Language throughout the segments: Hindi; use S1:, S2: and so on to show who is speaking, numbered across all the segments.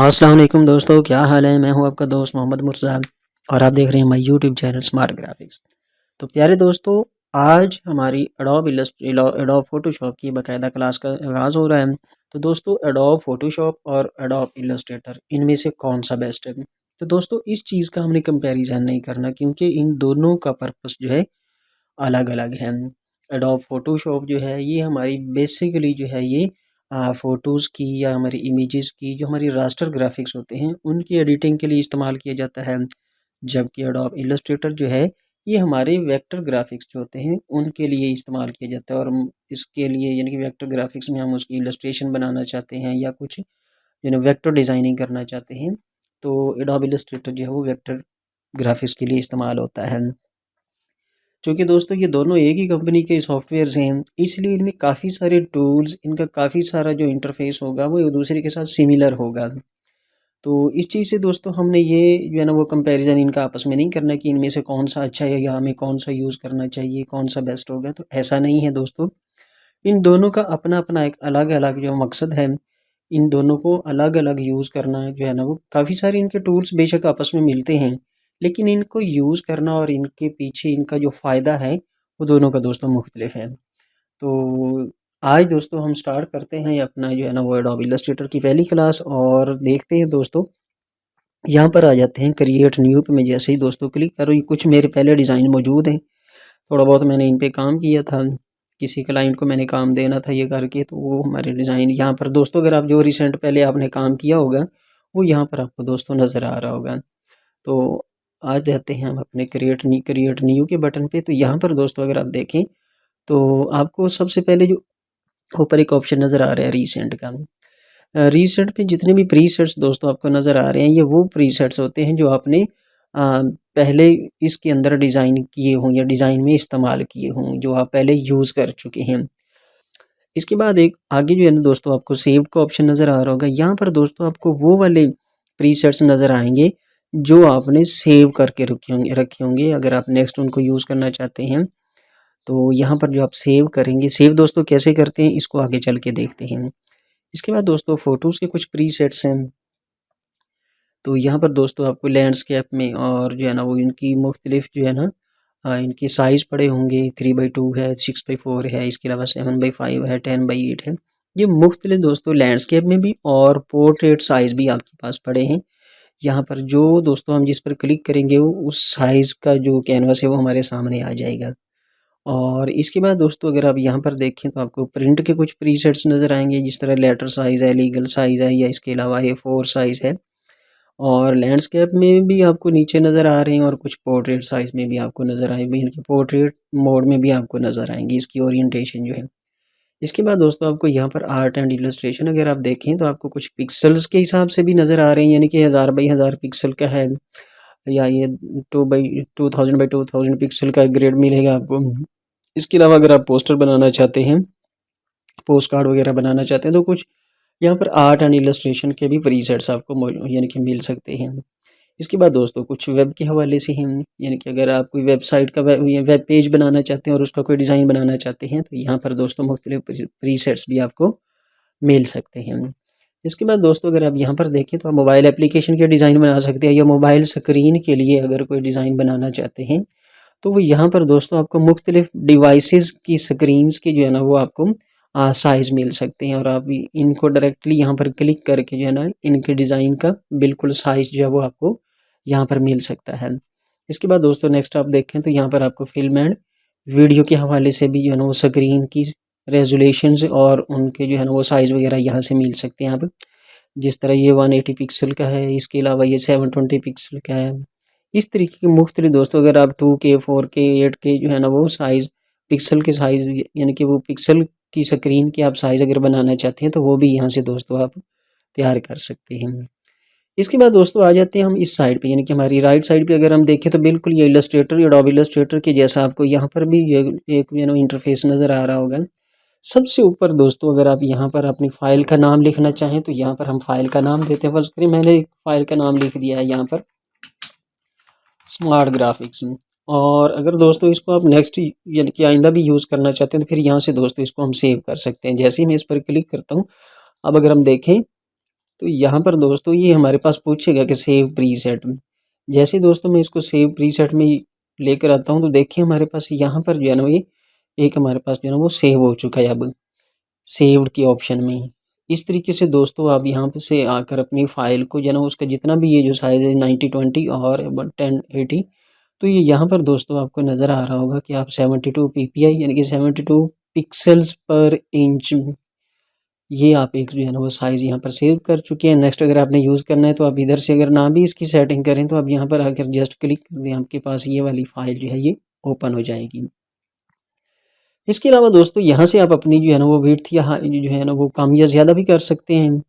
S1: अस्सलाम वालेकुम दोस्तों, क्या हाल है। मैं हूं आपका दोस्त मोहम्मद मुर्जा और आप देख रहे हैं my YouTube channel smart graphics. तो प्यारे दोस्तों, आज हमारी एडोब फोटोशॉप की बाकायदा क्लास का आगाज़ हो रहा है। तो दोस्तों, एडोब फोटोशॉप और एडोब इलस्ट्रेटर इनमें से कौन सा बेस्ट है। तो दोस्तों, इस चीज़ का हमने कंपैरिजन नहीं करना, क्योंकि इन दोनों का पर्पस जो है अलग अलग है। एडोब फोटोशॉप जो है ये हमारी बेसिकली जो है ये फ़ोटोज़ की या हमारी इमेजेस की जो हमारी रास्टर ग्राफिक्स होते हैं उनकी एडिटिंग के लिए इस्तेमाल किया जाता है। जबकि एडोब इलस्ट्रेटर जो है ये हमारे वेक्टर ग्राफिक्स जो होते हैं उनके लिए इस्तेमाल किया जाता है। और हम इसके लिए यानी कि वेक्टर ग्राफिक्स में हम उसकी इलस्ट्रेशन बनाना चाहते हैं या कुछ वेक्टर डिज़ाइनिंग करना चाहते हैं, तो एडोब इलस्ट्रेटर जो है वो वेक्टर ग्राफिक्स के लिए इस्तेमाल होता है। चूँकि दोस्तों ये दोनों एक ही कंपनी के सॉफ्टवेयर्स हैं, इसलिए इनमें काफ़ी सारे टूल्स, इनका काफ़ी सारा जो इंटरफेस होगा वो एक दूसरे के साथ सिमिलर होगा। तो इस चीज़ से दोस्तों हमने ये जो है ना वो कंपैरिजन इनका आपस में नहीं करना कि इनमें से कौन सा अच्छा है या हमें कौन सा यूज़ करना चाहिए, कौन सा बेस्ट होगा, तो ऐसा नहीं है दोस्तों। इन दोनों का अपना अपना एक अलग अलग जो मकसद है। इन दोनों को अलग अलग यूज़ करना जो है ना वो काफ़ी सारे इनके टूल्स बेशक आपस में मिलते हैं, लेकिन इनको यूज़ करना और इनके पीछे इनका जो फ़ायदा है वो दोनों का दोस्तों मुख्तलिफ है। तो आज दोस्तों हम स्टार्ट करते हैं अपना जो है ना वो एडोब इलस्ट्रेटर की पहली क्लास और देखते हैं दोस्तों। यहाँ पर आ जाते हैं क्रिएट न्यू पे। मैं जैसे ही दोस्तों क्लिक करूँ, ये कुछ मेरे पहले डिज़ाइन मौजूद हैं, थोड़ा बहुत मैंने इन पे काम किया था, किसी क्लाइंट को मैंने काम देना था ये करके, तो वो हमारे डिज़ाइन यहाँ पर दोस्तों अगर आप जो रिसेंट पहले आपने काम किया होगा वो यहाँ पर आपको दोस्तों नज़र आ रहा होगा। तो आ जाते हैं हम अपने क्रिएट न्यू के बटन पे। तो यहाँ पर दोस्तों अगर आप देखें तो आपको सबसे पहले जो ऊपर एक ऑप्शन नज़र आ रहा है रीसेंट का। रीसेंट पे जितने भी प्रीसेट्स दोस्तों आपको नज़र आ रहे हैं ये वो प्रीसेट्स होते हैं जो आपने पहले इसके अंदर डिज़ाइन किए हों या डिज़ाइन में इस्तेमाल किए हों, जो आप पहले यूज़ कर चुके हैं। इसके बाद एक आगे जो है ना दोस्तों आपको सेव का ऑप्शन नज़र आ रहा होगा। यहाँ पर दोस्तों आपको वो वाले प्रीसेट्स नज़र आएंगे जो आपने सेव करके रखे होंगे अगर आप नेक्स्ट उनको यूज़ करना चाहते हैं। तो यहाँ पर जो आप सेव करेंगे, सेव दोस्तों कैसे करते हैं इसको आगे चल के देखते हैं। इसके बाद दोस्तों फ़ोटोज़ के कुछ प्रीसेट्स हैं। तो यहाँ पर दोस्तों आपको लैंडस्केप में और जो है ना वो इनकी मुख्तलिफ जो है ना इनके साइज़ पड़े होंगे। 3x2 है, 6x4 है, इसके अलावा 7x5 है, 10x8 है। ये मुख्तलिफ दोस्तों लैंडस्केप में भी और पोर्ट्रेट साइज़ भी आपके पास पड़े हैं। यहाँ पर जो दोस्तों हम जिस पर क्लिक करेंगे वो उस साइज़ का जो कैनवास है वो हमारे सामने आ जाएगा। और इसके बाद दोस्तों अगर आप यहाँ पर देखें तो आपको प्रिंट के कुछ प्रीसेट्स नज़र आएंगे, जिस तरह लेटर साइज़ है, लीगल साइज़ है, या इसके अलावा A4 साइज़ है। और लैंडस्केप में भी आपको नीचे नज़र आ रहे हैं और कुछ पोर्ट्रेट साइज़ में भी आपको नज़र आएंगे, इनके पोर्ट्रेट मोड में भी आपको नज़र आएंगी इसकी ओरिएंटेशन जो है। इसके बाद दोस्तों आपको यहाँ पर आर्ट एंड इलस्ट्रेशन अगर आप देखें तो आपको कुछ पिक्सल्स के हिसाब से भी नज़र आ रहे हैं, यानी कि 1000 बाई 1000 पिक्सल का है, या ये 2000 बाई 2000 पिक्सल का ग्रेड मिलेगा आपको। इसके अलावा अगर आप पोस्टर बनाना चाहते हैं, पोस्ट कार्ड वगैरह बनाना चाहते हैं, तो कुछ यहाँ पर आर्ट एंड इलस्ट्रेशन के भी प्रीसेट्स आपको यानी कि मिल सकते हैं। इसके बाद दोस्तों कुछ वेब के हवाले से हैं, यानी कि अगर आप कोई वेबसाइट का वेब पेज बनाना चाहते हैं और उसका कोई डिज़ाइन बनाना चाहते हैं, तो यहाँ पर दोस्तों मुख्तलिफ प्रीसेट्स भी आपको मिल सकते हैं। इसके बाद दोस्तों अगर आप यहाँ पर देखें तो आप मोबाइल एप्लीकेशन के डिज़ाइन बना सकते हैं, या मोबाइल स्क्रीन के लिए अगर कोई डिज़ाइन बनाना चाहते हैं तो वो यहाँ पर दोस्तों आपको मुख्तलिफ डिवाइसेस की स्क्रीन्स की जो है ना वो आपको साइज़ मिल सकते हैं, और आप इनको डायरेक्टली यहाँ पर क्लिक करके जो है ना इनके डिज़ाइन का बिल्कुल साइज़ जो है वो आपको यहाँ पर मिल सकता है। इसके बाद दोस्तों नेक्स्ट आप देखें तो यहाँ पर आपको फिल्म एंड वीडियो के हवाले से भी जो है ना वो स्क्रीन की रेजोल्यूशंस और उनके जो है ना वो साइज़ वगैरह यहाँ से मिल सकते हैं। यहाँ पर जिस तरह ये 180 पिक्सल का है, इसके अलावा ये 720 पिक्सल का है। इस तरीके के मुख्तलिफ दोस्तों अगर आप 2K 4K 8K जो है ना वो साइज़ पिक्सल के साइज़ यानी कि वो पिक्सल की स्क्रीन की आप साइज़ अगर बनाना चाहते हैं तो वो भी यहाँ से दोस्तों आप तैयार कर सकते हैं। इसके बाद दोस्तों आ जाते हैं हम इस साइड पे, यानी कि हमारी राइट साइड पे अगर हम देखें तो बिल्कुल ये इलस्ट्रेटर, एडोब इलस्ट्रेटर के जैसा आपको यहाँ पर भी ये एक इंटरफेस नज़र आ रहा होगा। सबसे ऊपर दोस्तों अगर आप यहाँ पर अपनी फ़ाइल का नाम लिखना चाहें तो यहाँ पर हम फ़ाइल का नाम देते हैं। फर्ज़ करें मैंने एक फ़ाइल का नाम लिख दिया है यहाँ पर स्मार्ट ग्राफिक्स। और अगर दोस्तों इसको आप नेक्स्ट यानी कि आइंदा भी यूज़ करना चाहते हैं तो फिर यहाँ से दोस्तों इसको हम सेव कर सकते हैं। जैसे ही मैं इस पर क्लिक करता हूँ, अब अगर हम देखें तो यहाँ पर दोस्तों ये हमारे पास पूछेगा कि सेव प्रीसेट। जैसे दोस्तों मैं इसको सेव प्रीसेट में लेकर आता हूँ तो देखिए हमारे पास यहाँ पर जो है ना ये एक हमारे पास जो है ना वो सेव हो चुका है अब सेव्ड के ऑप्शन में। इस तरीके से दोस्तों आप यहाँ पे से आकर अपनी फ़ाइल को जो है ना उसका जितना भी ये जो साइज़ है 90/20 और 1080, तो ये यहाँ पर दोस्तों आपको नज़र आ रहा होगा कि आप 72 ppi यानी कि 72 पिक्सेल्स पर इंच, ये आप एक जो है ना वो साइज़ यहाँ पर सेव कर चुके हैं। नेक्स्ट अगर आपने यूज़ करना है तो आप इधर से अगर ना भी इसकी सेटिंग करें तो आप यहाँ पर आकर जस्ट क्लिक कर दें, आपके पास ये वाली फ़ाइल जो है ये ओपन हो जाएगी। इसके अलावा दोस्तों यहाँ से आप अपनी जो है ना वो विड्थ या जो है ना वो कम या ज़्यादा भी कर सकते हैं।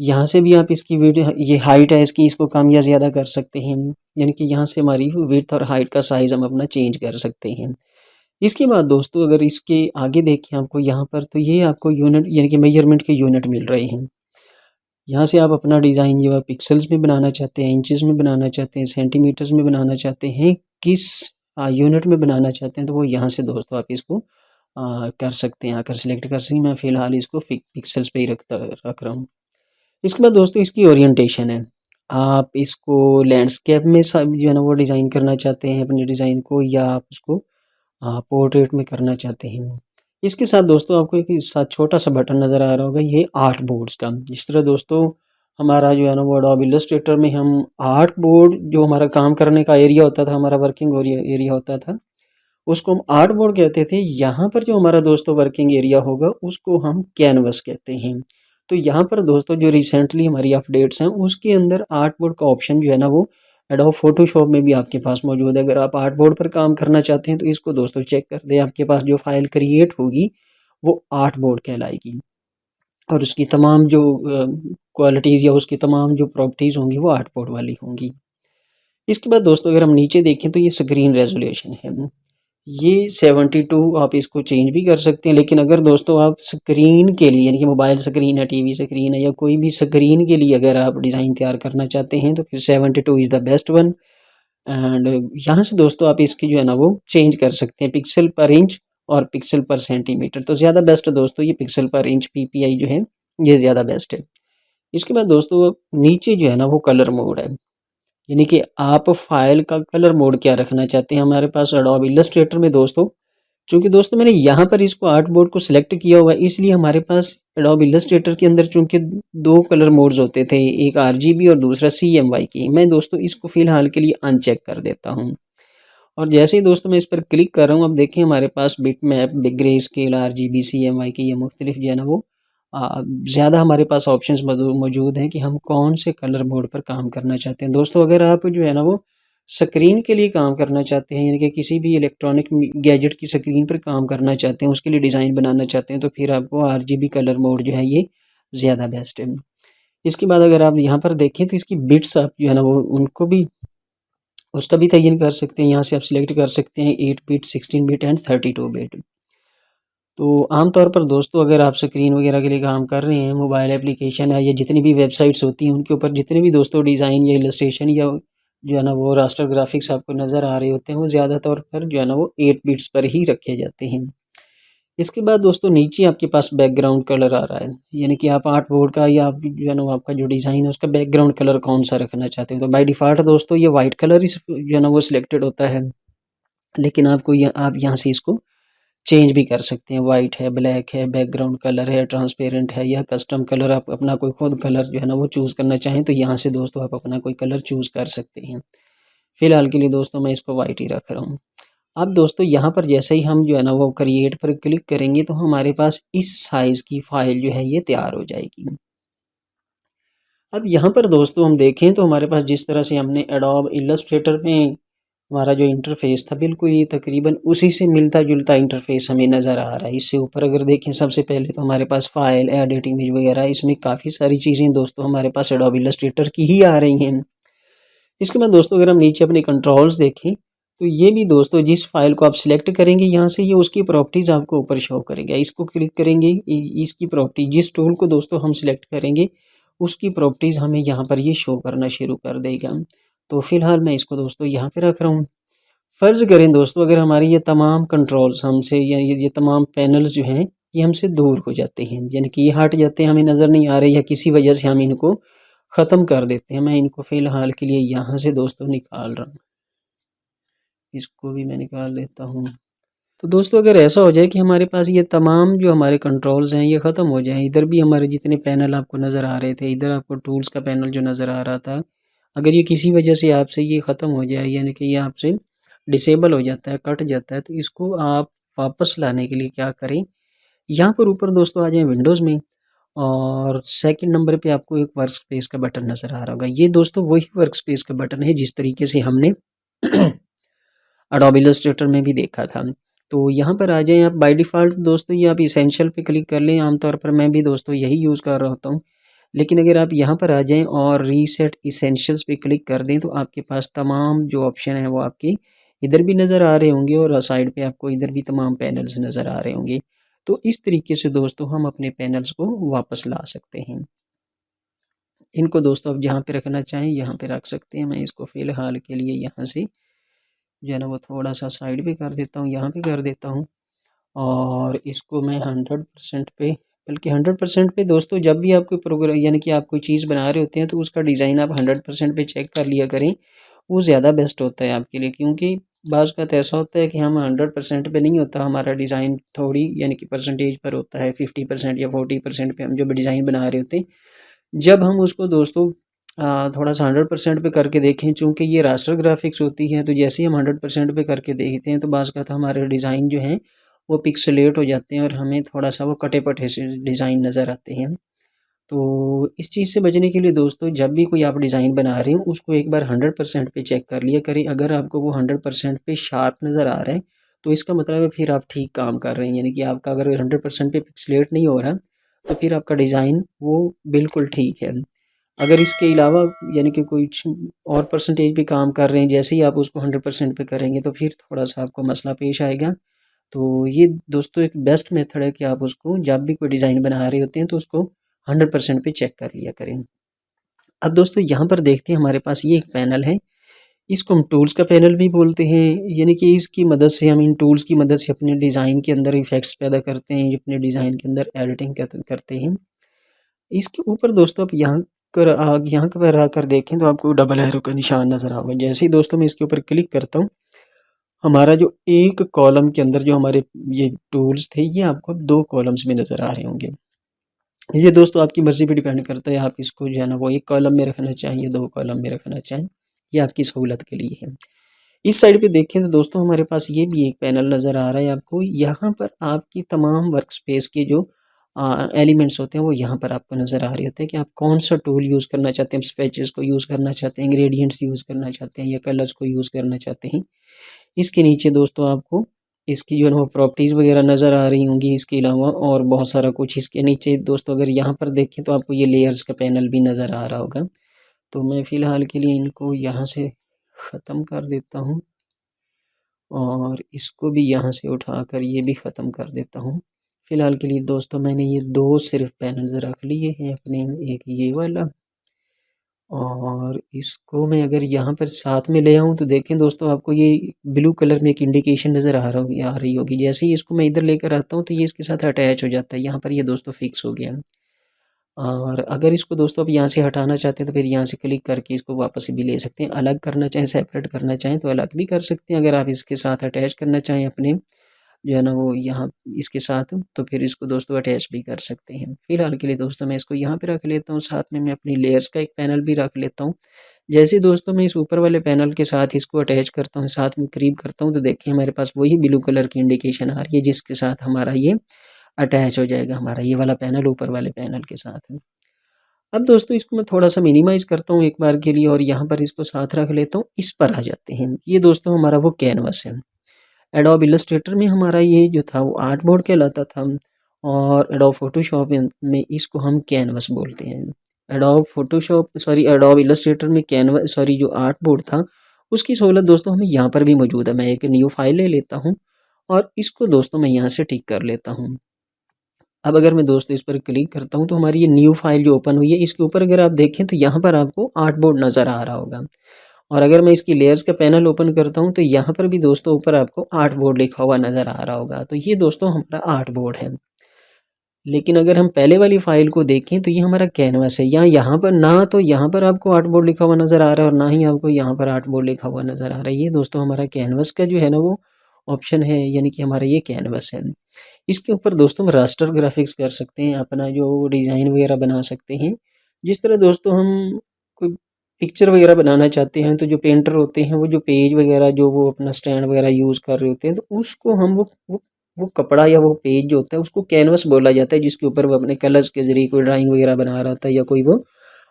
S1: यहाँ से भी आप इसकी विड्थ, ये हाइट है इसकी, इसको कम या ज़्यादा कर सकते हैं। यानी कि यहाँ से हमारी विड्थ और हाइट का साइज़ हम अपना चेंज कर सकते हैं। इसके बाद दोस्तों अगर इसके आगे देखें आपको यहाँ पर, तो ये आपको यूनिट यानी कि मेजरमेंट के यूनिट मिल रहे हैं। यहाँ से आप अपना डिज़ाइन जो है पिक्सेल्स में बनाना चाहते हैं, इंचज़ में बनाना चाहते हैं, सेंटीमीटर्स में बनाना चाहते हैं, किस यूनिट में बनाना चाहते हैं, तो वो यहाँ से दोस्तों आप इसको कर सकते हैं, आकर सिलेक्ट कर सकते हैं। मैं फ़िलहाल इसको पिक्सेल्स पे ही रख रहा हूँ। इसके बाद दोस्तों इसकी ओरिएंटेशन है। आप इसको लैंडस्केप में सब जो है ना वो डिज़ाइन करना चाहते हैं अपने डिज़ाइन को, या आप उसको पोर्ट्रेट में करना चाहते हैं। इसके साथ दोस्तों आपको एक साथ छोटा सा बटन नज़र आ रहा होगा, ये आर्ट बोर्ड्स का। जिस तरह दोस्तों हमारा जो है ना वो एडोब इलस्ट्रेटर में हम आर्ट बोर्ड जो हमारा काम करने का एरिया होता था, हमारा वर्किंग एरिया होता था, उसको हम आर्ट बोर्ड कहते थे। यहाँ पर जो हमारा दोस्तों वर्किंग एरिया होगा उसको हम कैनवस कहते हैं। तो यहाँ पर दोस्तों जो रिसेंटली हमारी अपडेट्स हैं उसके अंदर आर्ट बोर्ड का ऑप्शन जो है ना वो एडोब फोटोशॉप में भी आपके पास मौजूद है। अगर आप आर्ट बोर्ड पर काम करना चाहते हैं तो इसको दोस्तों चेक कर दें, आपके पास जो फाइल क्रिएट होगी वो आर्ट बोर्ड कहलाएगी और उसकी तमाम जो क्वालिटीज़ या उसकी तमाम जो प्रॉपर्टीज़ होंगी वो आर्ट बोर्ड वाली होंगी। इसके बाद दोस्तों अगर हम नीचे देखें तो ये स्क्रीन रेजोल्यूशन है, ये 72 आप इसको चेंज भी कर सकते हैं। लेकिन अगर दोस्तों आप स्क्रीन के लिए यानी कि मोबाइल स्क्रीन है, टीवी स्क्रीन है, या कोई भी स्क्रीन के लिए अगर आप डिज़ाइन तैयार करना चाहते हैं तो फिर 72 is the best one. And यहाँ से दोस्तों आप इसकी जो है ना वो चेंज कर सकते हैं पिक्सल पर इंच और पिक्सल पर सेंटीमीटर। तो ज़्यादा बेस्ट दोस्तों ये पिक्सल पर इंच PPI जो है ये ज़्यादा बेस्ट है। इसके बाद दोस्तों नीचे जो है ना वो कलर मोड है, यानी कि आप फाइल का कलर मोड क्या रखना चाहते हैं। हमारे पास एडोब इलस्ट्रेटर में दोस्तों, चूँकि दोस्तों मैंने यहाँ पर इसको आर्ट बोर्ड को सिलेक्ट किया हुआ है, इसलिए हमारे पास एडोब इलस्ट्रेटर के अंदर चूँकि 2 कलर मोड्स होते थे, एक RGB और दूसरा CMYK। मैं दोस्तों इसको फ़िलहाल के लिए अनचेक कर देता हूँ और जैसे ही दोस्तों मैं इस पर क्लिक कर रहा हूँ, अब देखिए हमारे पास bit map, big grey scale, RGB, CMYK, ये मुख्तलिफ जो है ना वो ज़्यादा हमारे पास ऑप्शंस मौजूद हैं कि हम कौन से कलर मोड पर काम करना चाहते हैं। दोस्तों अगर आप जो है ना वो स्क्रीन के लिए काम करना चाहते हैं, यानी कि किसी भी इलेक्ट्रॉनिक गैजेट की स्क्रीन पर काम करना चाहते हैं, उसके लिए डिज़ाइन बनाना चाहते हैं, तो फिर आपको RGB कलर मोड जो है ये ज़्यादा बेस्ट है। इसके बाद अगर आप यहाँ पर देखें तो इसकी बिट्स आप जो है ना वो उनको भी उसका भी तयन कर सकते हैं। यहाँ से आप सिलेक्ट कर सकते हैं 8 बिट, 16 बिट एंड 32 बिट। तो आमतौर पर दोस्तों अगर आप स्क्रीन वगैरह के लिए काम कर रहे हैं, मोबाइल एप्लीकेशन है या जितनी भी वेबसाइट्स होती हैं उनके ऊपर जितने भी दोस्तों डिज़ाइन या इलस्ट्रेशन या जो है ना वो रास्टर ग्राफिक्स आपको नज़र आ रहे होते हैं, वो ज़्यादा तौर पर जो है ना वो 8 बिट्स पर ही रखे जाते हैं। इसके बाद दोस्तों नीचे आपके पास बैकग्राउंड कलर आ रहा है, यानी कि आप आर्ट बोर्ड का या आप जो है ना आपका जो डिज़ाइन है उसका बैकग्राउंड कलर कौन सा रखना चाहते हैं। तो बाय डिफ़ॉल्ट दोस्तों ये वाइट कलर ही जो है ना वो सिलेक्टेड होता है, लेकिन आपको आप यहाँ से इसको चेंज भी कर सकते हैं। वाइट है, ब्लैक है, बैकग्राउंड कलर है, ट्रांसपेरेंट है, या कस्टम कलर आप अपना कोई खुद कलर जो है ना वो चूज़ करना चाहें तो यहाँ से दोस्तों आप अपना कोई कलर चूज़ कर सकते हैं। फ़िलहाल के लिए दोस्तों मैं इसको वाइट ही रख रहा हूँ। अब दोस्तों यहाँ पर जैसे ही हम जो है ना वो क्रिएट पर क्लिक करेंगे तो हमारे पास इस साइज़ की फ़ाइल जो है ये तैयार हो जाएगी। अब यहाँ पर दोस्तों हम देखें तो हमारे पास जिस तरह से हमने एडोब इलस्ट्रेटर में हमारा जो इंटरफ़ेस था बिल्कुल ये तकरीबन उसी से मिलता-जुलता इंटरफ़ेस हमें नज़र आ रहा है। इससे ऊपर अगर देखें सबसे पहले तो हमारे पास फ़ाइल, एडिट, इमेज वगैरह, इसमें काफ़ी सारी चीज़ें दोस्तों हमारे पास एडोब इलस्ट्रेटर की ही आ रही हैं। इसके बाद दोस्तों अगर हम नीचे अपने कंट्रोल्स देखें तो ये भी दोस्तों जिस फाइल को आप सिलेक्ट करेंगे यहाँ से ये उसकी प्रॉपर्टीज़ आपको ऊपर शो करेंगे। इसको क्लिक करेंगे, इसकी प्रॉपर्टी जिस टूल को दोस्तों हम सिलेक्ट करेंगे उसकी प्रॉपर्टीज़ हमें यहाँ पर ये शो करना शुरू कर देगा। तो फ़िलहाल मैं इसको दोस्तों यहाँ पे रख रहा हूँ। फ़र्ज़ करें दोस्तों अगर हमारी ये तमाम कंट्रोल्स हमसे या ये तमाम पैनल्स जो हैं ये हमसे दूर हो जाते हैं, यानी कि ये हट जाते हैं, हमें नज़र नहीं आ रहे या किसी वजह से हम इनको ख़त्म कर देते हैं। मैं इनको फ़िलहाल के लिए यहाँ से दोस्तों निकाल रहा हूँ, इसको भी मैं निकाल देता हूँ। तो दोस्तों अगर ऐसा हो जाए कि हमारे पास ये तमाम जो हमारे कंट्रोल्स हैं ये ख़त्म हो जाएँ, इधर भी हमारे जितने पैनल आपको नज़र आ रहे थे, इधर आपको टूल्स का पैनल जो नज़र आ रहा था, अगर ये किसी वजह से आपसे ये ख़त्म हो जाए, यानी कि ये आपसे डिसेबल हो जाता है, कट जाता है, तो इसको आप वापस लाने के लिए क्या करें, यहाँ पर ऊपर दोस्तों आ जाएँ विंडोज़ में और सेकंड नंबर पे आपको एक वर्क स्पेस का बटन नज़र आ रहा होगा। ये दोस्तों वही वर्क स्पेस का बटन है जिस तरीके से हमने एडोब इलस्ट्रेटर में भी देखा था। तो यहाँ पर आ जाएँ आप, बाय डिफ़ॉल्ट दोस्तों ये आप एसेंशियल पे क्लिक कर लें, आमतौर पर मैं भी दोस्तों यही यूज़ कर रहा होता हूँ। लेकिन अगर आप यहाँ पर आ जाएँ और रीसेट एसेंशियल्स पे क्लिक कर दें तो आपके पास तमाम जो ऑप्शन हैं वो आपके इधर भी नज़र आ रहे होंगे और साइड पे आपको इधर भी तमाम पैनल्स नज़र आ रहे होंगे। तो इस तरीके से दोस्तों हम अपने पैनल्स को वापस ला सकते हैं। इनको दोस्तों आप जहाँ पे रखना चाहें यहाँ पे रख सकते हैं। मैं इसको फ़िलहाल के लिए यहाँ से जो है ना वो थोड़ा-सा साइड पे कर देता हूँ, यहाँ पे कर देता हूँ और इसको मैं 100% पे, बल्कि 100% पे दोस्तों जब भी आप कोई प्रोग्राम यानी कि आप कोई चीज़ बना रहे होते हैं तो उसका डिज़ाइन आप 100% पे चेक कर लिया करें, वो ज़्यादा बेस्ट होता है आपके लिए। क्योंकि बाज़ औक़ात ऐसा होता है कि हम 100% पे नहीं होता हमारा डिज़ाइन, थोड़ी यानी कि परसेंटेज पर होता है, 50% या 40% पे हम जब डिज़ाइन बना रहे होते हैं। जब हम उसको दोस्तों थोड़ा-सा 100% पे करके देखें, चूँकि ये रास्टर ग्राफ़िक्स होती है, तो जैसे ही हम 100% पे करके देखते हैं तो बाज़ औक़ात हमारे डिज़ाइन जो हैं वो पिक्सेलेट हो जाते हैं और हमें थोड़ा-सा वो कटे-पटे से डिज़ाइन नज़र आते हैं। तो इस चीज़ से बचने के लिए दोस्तों जब भी कोई आप डिज़ाइन बना रहे हो उसको एक बार 100% पे चेक कर लिया करें। अगर आपको वो 100% पे शार्प नज़र आ रहा है तो इसका मतलब है फिर आप ठीक काम कर रहे हैं। यानी कि आपका अगर 100% पे पिक्सेलेट नहीं हो रहा तो फिर आपका डिज़ाइन वो बिल्कुल ठीक है। अगर इसके अलावा यानी कि कुछ और परसेंटेज पे काम कर रहे हैं, जैसे ही आप उसको 100% पे करेंगे तो फिर थोड़ा-सा आपको मसला पेश आएगा। तो ये दोस्तों एक बेस्ट मेथड है कि आप उसको जब भी कोई डिज़ाइन बना रहे होते हैं तो उसको 100% पे चेक कर लिया करें। अब दोस्तों यहाँ पर देखते हैं हमारे पास ये एक पैनल है, इसको हम टूल्स का पैनल भी बोलते हैं। यानी कि इसकी मदद से हम इन टूल्स की मदद से अपने डिज़ाइन के अंदर इफ़ेक्ट्स पैदा करते हैं, अपने डिज़ाइन के अंदर एडिटिंग करते हैं। इसके ऊपर दोस्तों आप यहाँ पर आकर देखें तो आपको डबल एरो का निशान नज़र आएगा। जैसे ही दोस्तों मैं इसके ऊपर क्लिक करता हूँ, हमारा जो एक कॉलम के अंदर जो हमारे ये टूल्स थे ये आपको अब 2 कॉलम्स में नज़र आ रहे होंगे। ये दोस्तों आपकी मर्ज़ी पे डिपेंड करता है, आप इसको जो है ना वो 1 कॉलम में रखना चाहें या 2 कॉलम में रखना चाहें, ये आपकी सहूलत के लिए है। इस साइड पे देखें तो दोस्तों हमारे पास ये भी एक पैनल नज़र आ रहा है आपको। यहाँ पर आपकी तमाम वर्क स्पेस के जो एलिमेंट्स होते हैं वो यहाँ पर आपको नज़र आ रहे होते हैं कि आप कौन-सा टूल यूज़ करना चाहते हैं, स्केचेस को यूज़ करना चाहते हैं, ग्रेडिएंट्स यूज़ करना चाहते हैं या कलर्स को यूज़ करना चाहते हैं। इसके नीचे दोस्तों आपको इसकी जो है वो प्रॉपर्टीज़ वगैरह नज़र आ रही होंगी। इसके अलावा और बहुत सारा कुछ इसके नीचे दोस्तों अगर यहाँ पर देखें तो आपको ये लेयर्स का पैनल भी नज़र आ रहा होगा। तो मैं फ़िलहाल के लिए इनको यहाँ से ख़त्म कर देता हूँ और इसको भी यहाँ से उठाकर ये भी ख़त्म कर देता हूँ। फ़िलहाल के लिए दोस्तों मैंने ये 2 सिर्फ़ पैनल्स रख लिए हैं अपने, एक ये वाला और इसको मैं अगर यहाँ पर साथ में ले आऊँ तो देखें दोस्तों आपको ये ब्लू कलर में एक इंडिकेशन नज़र आ रही होगी। जैसे ही इसको मैं इधर लेकर आता हूँ तो ये इसके साथ अटैच हो जाता है। यहाँ पर ये दोस्तों फ़िक्स हो गया है। और अगर इसको दोस्तों आप यहाँ से हटाना चाहते हैं तो फिर यहाँ से क्लिक करके इसको वापस भी ले सकते हैं। अलग करना चाहें, सेपरेट करना चाहें तो अलग भी कर सकते हैं। अगर आप इसके साथ अटैच करना चाहें अपने जो है ना वो यहाँ इसके साथ, तो फिर इसको दोस्तों अटैच भी कर सकते हैं। फ़िलहाल के लिए दोस्तों मैं इसको यहाँ पे रख लेता हूँ, साथ में मैं अपनी लेयर्स का एक पैनल भी रख लेता हूँ। जैसे दोस्तों मैं इस ऊपर वाले पैनल के साथ इसको अटैच करता हूँ, साथ में करीब करता हूँ तो देखिए हमारे पास वही ब्लू कलर की इंडिकेशन आ रही है जिसके साथ हमारा ये अटैच हो जाएगा, हमारा ये वाला पैनल ऊपर वाले पैनल के साथ। अब दोस्तों इसको मैं थोड़ा-सा मिनिमाइज़ करता हूँ एक बार के लिए और यहाँ पर इसको साथ रख लेता हूँ। इस पर आ जाते हैं। ये दोस्तों हमारा वो कैनवस है। एडोब इलस्ट्रेटर में हमारा ये जो था वो आर्टबोर्ड कहलाता था और एडोब फ़ोटोशॉप में इसको हम कैनवस बोलते हैं। एडोब इलस्ट्रेटर में जो आर्टबोर्ड था उसकी सहूलत दोस्तों हमें यहाँ पर भी मौजूद है। मैं एक न्यू फ़ाइल ले लेता हूँ और इसको दोस्तों मैं यहाँ से टिक कर लेता हूँ। अब अगर मैं दोस्तों इस पर क्लिक करता हूँ तो हमारी ये न्यू फ़ाइल जो ओपन हुई है इसके ऊपर अगर आप देखें तो यहाँ पर आपको आर्टबोर्ड नज़र आ रहा होगा। और अगर मैं इसकी लेयर्स का पैनल ओपन करता हूँ तो यहाँ पर भी दोस्तों ऊपर आपको आर्टबोर्ड लिखा हुआ नज़र आ रहा होगा। तो ये दोस्तों हमारा आर्टबोर्ड है। लेकिन अगर हम पहले वाली फ़ाइल को देखें तो ये हमारा कैनवास है। यहाँ पर ना तो यहाँ पर आपको आर्टबोर्ड लिखा हुआ नज़र आ रहा है और ना ही आपको यहाँ पर आर्टबोर्ड लिखा हुआ नज़र आ रहा है। ये दोस्तों हमारा कैनवास का जो है ना वो ऑप्शन है, यानी कि हमारा ये कैनवास है। इसके ऊपर दोस्तों हम रास्टर ग्राफिक्स कर सकते हैं, अपना जो डिज़ाइन वगैरह बना सकते हैं। जिस तरह दोस्तों हम कोई पिक्चर वगैरह बनाना चाहते हैं तो जो पेंटर होते हैं वो जो पेज वगैरह जो वो अपना स्टैंड वगैरह यूज़ कर रहे होते हैं, तो उसको हम वो कपड़ा या वो पेज जो होता है उसको कैनवस बोला जाता है, जिसके ऊपर वो अपने कलर्स के ज़रिए कोई ड्राइंग वगैरह बना रहा होता है या कोई वो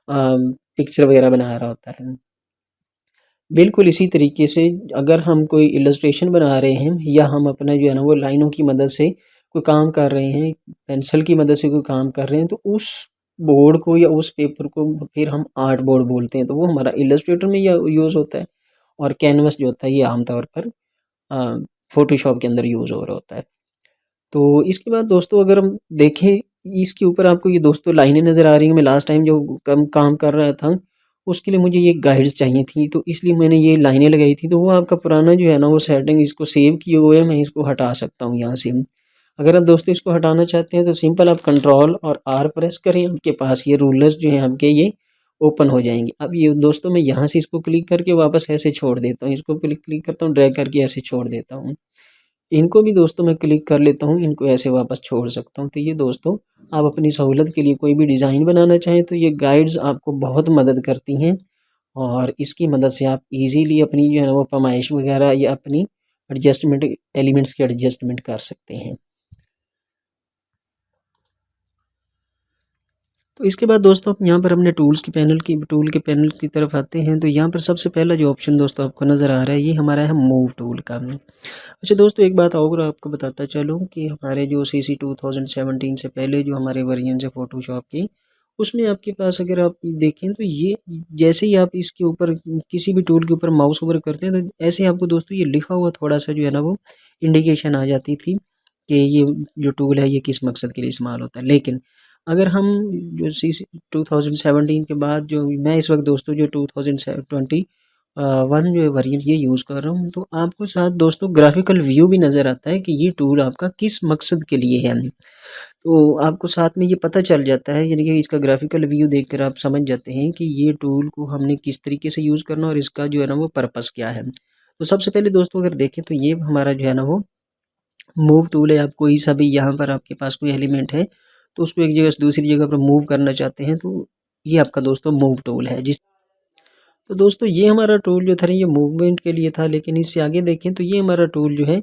S1: पिक्चर वगैरह बना रहा होता है। बिल्कुल इसी तरीके से अगर हम कोई इलस्ट्रेशन बना रहे हैं या हम अपना जो है ना वो लाइनों की मदद से कोई काम कर रहे हैं, पेंसिल की मदद से कोई काम कर रहे हैं, तो उस बोर्ड को या उस पेपर को फिर हम आर्ट बोर्ड बोलते हैं। तो वो हमारा इलस्ट्रेटर में या यूज़ होता है और कैनवस जो होता है ये आमतौर पर फ़ोटोशॉप के अंदर यूज़ हो रहा होता है। तो इसके बाद दोस्तों अगर हम देखें, इसके ऊपर आपको ये दोस्तों लाइनें नज़र आ रही हैं। मैं लास्ट टाइम जो काम कर रहा था उसके लिए मुझे ये गाइड्स चाहिए थी, तो इसलिए मैंने ये लाइनें लगाई थी। तो वो आपका पुराना जो है ना वो सेटिंग इसको सेव किए हुए है, मैं इसको हटा सकता हूँ यहाँ से। अगर आप दोस्तों इसको हटाना चाहते हैं तो सिंपल आप कंट्रोल और आर प्रेस करें, आपके पास ये रूलर्स जो हैं आपके ये ओपन हो जाएंगे। अब ये दोस्तों मैं यहाँ से इसको क्लिक करके वापस ऐसे छोड़ देता हूँ, इसको क्लिक करता हूँ, ड्रैग करके ऐसे छोड़ देता हूँ। इनको भी दोस्तों मैं क्लिक कर लेता हूँ, इनको ऐसे वापस छोड़ सकता हूँ। तो ये दोस्तों आप अपनी सहूलत के लिए कोई भी डिज़ाइन बनाना चाहें तो ये गाइड्स आपको बहुत मदद करती हैं और इसकी मदद से आप इजीली अपनी जो है ना वो पैमाइश वगैरह या अपनी एडजस्टमेंट एलिमेंट्स की एडजस्टमेंट कर सकते हैं। तो इसके बाद दोस्तों यहाँ पर हमने टूल के पैनल की तरफ आते हैं। तो यहाँ पर सबसे पहला जो ऑप्शन दोस्तों आपको नज़र आ रहा है ये हमारा है मूव टूल का। अच्छा दोस्तों एक बात और आपको बताता चलूँ कि हमारे जो CC 2017 से पहले जो हमारे वर्जन है फ़ोटोशॉप की, उसमें आपके पास अगर आप देखें तो ये जैसे ही आप इसके ऊपर किसी भी टूल के ऊपर माउस ओवर करते हैं तो ऐसे ही आपको दोस्तों ये लिखा हुआ थोड़ा-सा जो है ना वो इंडिकेशन आ जाती थी कि ये जो टूल है ये किस मकसद के लिए इस्तेमाल होता है। लेकिन अगर हम जो CC 2017 के बाद जो मैं इस वक्त दोस्तों जो 2021 जो है वेरिएंट ये यूज़ कर रहा हूँ, तो आपको साथ दोस्तों ग्राफिकल व्यू भी नज़र आता है कि ये टूल आपका किस मकसद के लिए है। तो आपको साथ में ये पता चल जाता है, यानी कि इसका ग्राफिकल व्यू देखकर आप समझ जाते हैं कि ये टूल को हमने किस तरीके से यूज़ करना और इसका जो है ना वो पर्पस क्या है। तो सबसे पहले दोस्तों अगर देखें तो ये हमारा जो है ना वो मूव टूल है। आप कोई सा भी यहाँ पर आपके पास कोई एलिमेंट है तो उसको एक जगह से दूसरी जगह पर मूव करना चाहते हैं तो ये आपका दोस्तों मूव टूल है। जिस तो दोस्तों ये हमारा टूल जो था ये मूवमेंट के लिए था, लेकिन इससे आगे देखें तो ये हमारा टूल जो है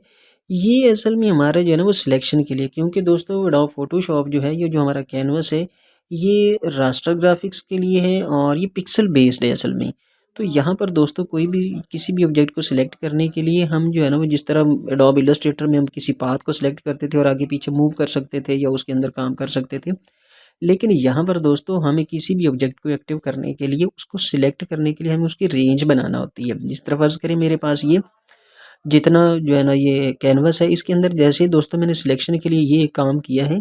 S1: ये असल में हमारा जो है ना वो सिलेक्शन के लिए, क्योंकि दोस्तों एडोब फोटोशॉप जो है ये जो हमारा कैनवस है ये रास्टर ग्राफिक्स के लिए है और ये पिक्सल बेस्ड है असल में। तो यहाँ पर दोस्तों कोई भी किसी भी ऑब्जेक्ट को सिलेक्ट करने के लिए हम जो है ना वो जिस तरह एडोब इलस्ट्रेटर में हम किसी पाथ को सिलेक्ट करते थे और आगे पीछे मूव कर सकते थे या उसके अंदर काम कर सकते थे, लेकिन यहाँ पर दोस्तों हमें किसी भी ऑब्जेक्ट को एक्टिव करने के लिए उसको सिलेक्ट करने के लिए हमें उसकी रेंज बनाना होती है। जिस तरह फर्ज करें मेरे पास ये जितना जो है ना ये कैनवस है इसके अंदर जैसे ही दोस्तों मैंने सिलेक्शन के लिए ये काम किया है,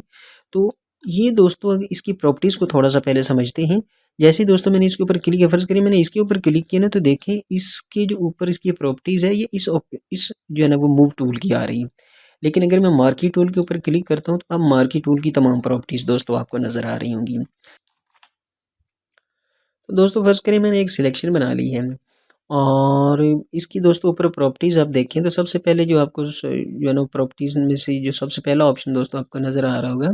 S1: तो ये दोस्तों अगर इसकी प्रॉपर्टीज़ को थोड़ा सा पहले समझते हैं। जैसे ही दोस्तों मैंने इसके ऊपर क्लिक फर्ज करिए मैंने इसके ऊपर क्लिक किया ना, तो देखें इसके जो ऊपर इसकी प्रॉपर्टीज़ है ये इस जो है ना वो मूव टूल की आ रही है। लेकिन अगर मैं मार्की टूल के ऊपर क्लिक करता हूँ तो अब मार्की टूल की तमाम प्रॉपर्टीज़ दोस्तों आपको नज़र आ रही होंगी। तो दोस्तों फ़र्ज़ करें मैंने एक सिलेक्शन बना ली है और इसकी दोस्तों ऊपर प्रॉपर्टीज़ आप देखें तो सबसे पहले जो आपको जो है ना प्रॉपर्टीज़ में से जो सबसे पहला ऑप्शन दोस्तों आपको नज़र आ रहा होगा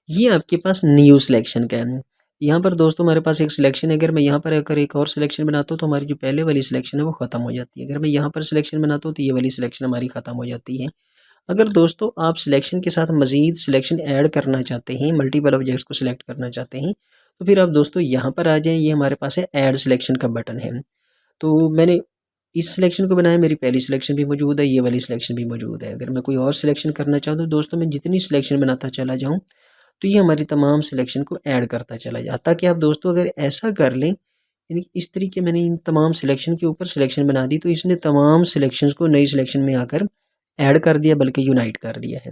S1: ये आपके पास न्यू सिलेक्शन का है। यहाँ पर दोस्तों हमारे पास एक सिलेक्शन है, अगर मैं यहाँ पर आकर एक और सिलेक्शन बनाता हूँ तो हमारी जो पहले वाली सिलेक्शन है वो ख़त्म हो जाती है। अगर मैं यहाँ पर सिलेक्शन बनाता हूँ तो ये वाली सिलेक्शन हमारी ख़त्म हो जाती है। अगर दोस्तों आप सिलेक्शन के साथ मज़ीद सिलेक्शन ऐड करना चाहते हैं, मल्टीपल ऑब्जेक्ट्स को सिलेक्ट करना चाहते हैं, तो फिर आप दोस्तों यहाँ पर आ जाएँ। ये हमारे पास है ऐड सिलेक्शन का बटन है। तो मैंने इस सिलेक्शन को बनाया, मेरी पहली सिलेक्शन भी मौजूद है, ये वाली सिलेक्शन भी मौजूद है। अगर मैं कोई और सिलेक्शन करना चाहूँ तो दोस्तों मैं जितनी सिलेक्शन बनाता चला जाऊँ तो ये हमारी तमाम सिलेक्शन को ऐड करता चला जाए। ताकि आप दोस्तों अगर ऐसा कर लें, यानी कि इस तरीके मैंने इन तमाम सिलेक्शन के ऊपर सिलेक्शन बना दी तो इसने तमाम सिलेक्शंस को नई सिलेक्शन में आकर ऐड कर दिया, बल्कि यूनाइट कर दिया है।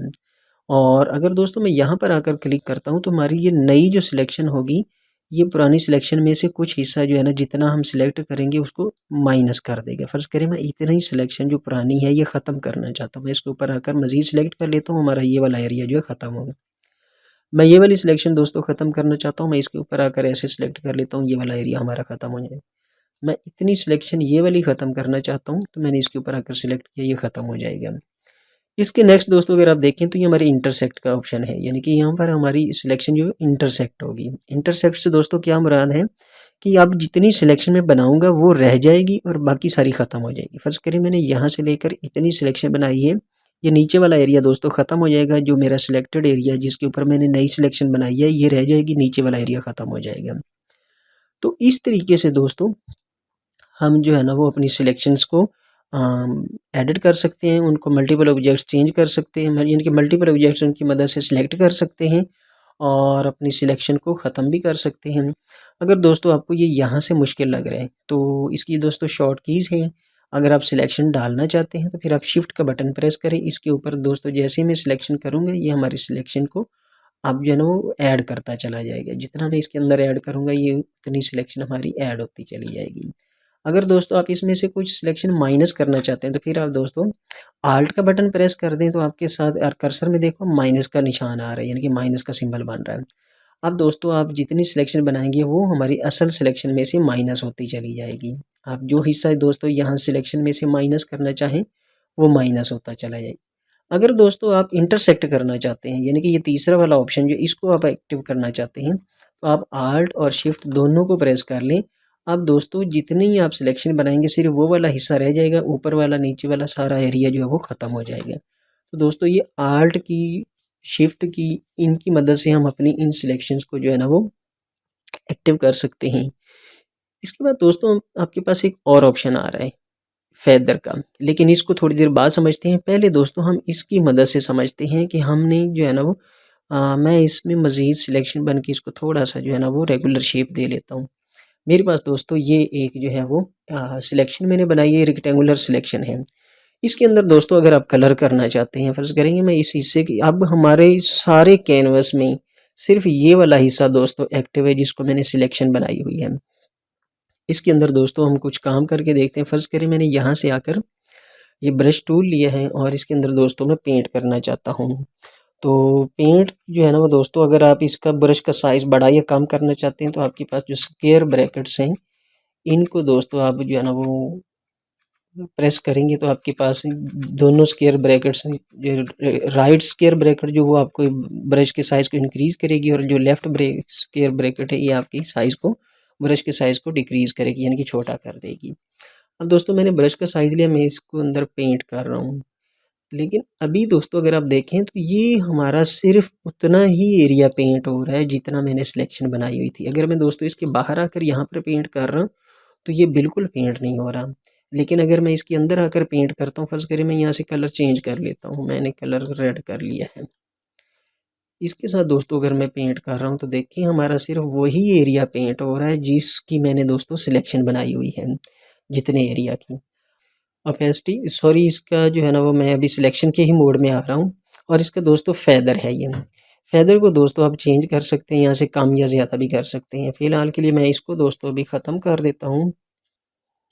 S1: और अगर दोस्तों मैं यहाँ पर आकर क्लिक करता हूँ तो हमारी ये नई जो सिलेक्शन होगी ये पुरानी सिलेक्शन में से कुछ हिस्सा जो है ना जितना हम सिलेक्ट करेंगे उसको माइनस कर देगा। फ़र्ज़ करें मैं इतनी ही सिलेक्शन जो पुरानी है ये ख़त्म करना चाहता हूँ, मैं इसके ऊपर आकर मज़ीद सिलेक्ट कर लेता हूँ, हमारा ये वाला एरिया जो है ख़त्म होगा। मैं ये वाली सिलेक्शन दोस्तों ख़त्म करना चाहता हूँ, मैं इसके ऊपर आकर ऐसे सिलेक्ट कर लेता हूँ, ये वाला एरिया हमारा ख़त्म हो जाए। मैं इतनी सिलेक्शन ये वाली ख़त्म करना चाहता हूँ, तो मैंने इसके ऊपर आकर सिलेक्ट किया, ये ख़त्म हो जाएगा। इसके नेक्स्ट दोस्तों अगर आप देखें तो ये हमारी इंटरसेक्ट का ऑप्शन है, यानी कि यहाँ पर हमारी सिलेक्शन जो इंटरसेक्ट होगी। इंटरसेक्ट से दोस्तों क्या मुराद है कि अब जितनी सिलेक्शन में बनाऊंगा वो रह जाएगी और बाकी सारी ख़त्म हो जाएगी। फ़र्ज़ करिए मैंने यहाँ से लेकर इतनी सिलेक्शन बनाई है, ये नीचे वाला एरिया दोस्तों ख़त्म हो जाएगा। जो मेरा सिलेक्टेड एरिया जिसके ऊपर मैंने नई सिलेक्शन बनाई है ये रह जाएगी, नीचे वाला एरिया ख़त्म हो जाएगा। तो इस तरीके से दोस्तों हम जो है ना वो अपनी सिलेक्शंस को एडिट कर सकते हैं, उनको मल्टीपल ऑब्जेक्ट्स चेंज कर सकते हैं, यानी कि मल्टीपल ऑब्जेक्ट्स उनकी मदद से सिलेक्ट कर सकते हैं और अपनी सिलेक्शन को ख़त्म भी कर सकते हैं। अगर दोस्तों आपको ये यहाँ से मुश्किल लग रहा है तो इसकी दोस्तों शॉर्ट कीज़ हैं। अगर आप सिलेक्शन डालना चाहते हैं तो फिर आप शिफ्ट का बटन प्रेस करें, इसके ऊपर दोस्तों जैसे ही मैं सिलेक्शन करूँगा ये हमारी सिलेक्शन को अब जो है ना वो ऐड करता चला जाएगा। जितना मैं इसके अंदर ऐड करूँगा ये उतनी सिलेक्शन हमारी ऐड होती चली जाएगी। अगर दोस्तों आप इसमें से कुछ सिलेक्शन माइनस करना चाहते हैं तो फिर आप दोस्तों आल्ट का बटन प्रेस कर दें तो आपके साथ कर्सर में देखो माइनस का निशान आ रहा है, यानी कि माइनस का सिंबल बन रहा है। अब दोस्तों आप जितनी सिलेक्शन बनाएंगे वो हमारी असल सिलेक्शन में से माइनस होती चली जाएगी। आप जो हिस्सा दोस्तों यहाँ सिलेक्शन में से माइनस करना चाहें वो माइनस होता चला जाएगा। अगर दोस्तों आप इंटरसेक्ट करना चाहते हैं, यानी कि ये तीसरा वाला ऑप्शन जो इसको आप एक्टिव करना चाहते हैं, तो आप आल्ट और शिफ्ट दोनों को प्रेस कर लें। अब दोस्तों जितनी ही आप सिलेक्शन बनाएंगे सिर्फ वो वाला हिस्सा रह जाएगा, ऊपर वाला नीचे वाला सारा एरिया जो है वो ख़त्म हो जाएगा। तो दोस्तों ये आल्ट की, शिफ्ट की, इनकी मदद से हम अपनी इन सिलेक्शंस को जो है ना वो एक्टिव कर सकते हैं। इसके बाद दोस्तों आपके पास एक और ऑप्शन आ रहा है फेदर का, लेकिन इसको थोड़ी देर बाद समझते हैं। पहले दोस्तों हम इसकी मदद से समझते हैं कि हमने जो है ना वो मैं इसमें मज़ीद सिलेक्शन बन के इसको थोड़ा सा जो है ना वो रेगुलर शेप दे लेता हूँ। मेरे पास दोस्तों ये एक जो है वो सिलेक्शन मैंने बनाई है, रेक्टेंगुलर सिलेक्शन है। इसके अंदर दोस्तों अगर आप कलर करना चाहते हैं, फ़र्ज़ करेंगे मैं इस हिस्से की, अब हमारे सारे कैनवस में सिर्फ ये वाला हिस्सा दोस्तों एक्टिव है जिसको मैंने सिलेक्शन बनाई हुई है। इसके अंदर दोस्तों हम कुछ काम करके देखते हैं। फ़र्ज़ करें मैंने यहाँ से आकर ये ब्रश टूल लिया है और इसके अंदर दोस्तों मैं पेंट करना चाहता हूँ। तो पेंट जो है ना वो दोस्तों अगर आप इसका ब्रश का साइज़ बड़ा या कम करना चाहते हैं तो आपके पास जो स्क्वायर ब्रैकेट्स हैं इनको दोस्तों आप जो है ना वो प्रेस करेंगे तो आपके पास दोनों square brackets, right square bracket जो वो आपको ब्रश के साइज़ को इंक्रीज़ करेगी और जो लेफ़्ट स्क्वायर ब्रैकेट है ये आपकी साइज़ को, ब्रश के साइज़ को डिक्रीज़ करेगी, यानी कि छोटा कर देगी। अब दोस्तों मैंने ब्रश का साइज़ लिया, मैं इसको अंदर पेंट कर रहा हूँ। लेकिन अभी दोस्तों अगर आप देखें तो ये हमारा सिर्फ उतना ही एरिया पेंट हो रहा है जितना मैंने सिलेक्शन बनाई हुई थी। अगर मैं दोस्तों इसके बाहर आकर यहाँ पर पेंट कर रहा हूँ तो ये बिल्कुल पेंट नहीं हो रहा। लेकिन अगर मैं इसके अंदर आकर पेंट करता हूँ, फ़र्ज़ करें मैं यहाँ से कलर चेंज कर लेता हूँ, मैंने कलर रेड कर लिया है। इसके साथ दोस्तों अगर मैं पेंट कर रहा हूँ तो देखिए हमारा सिर्फ वही एरिया पेंट हो रहा है जिसकी मैंने दोस्तों सिलेक्शन बनाई हुई है, जितने एरिया की। ओपेसिटी सॉरी, इसका जो है ना वो मैं अभी सिलेक्शन के ही मोड में आ रहा हूँ और इसका दोस्तों फेदर है ये। फेदर को दोस्तों आप चेंज कर सकते हैं, यहाँ से कम या ज़्यादा भी कर सकते हैं। फ़िलहाल के लिए मैं इसको दोस्तों अभी ख़त्म कर देता हूँ,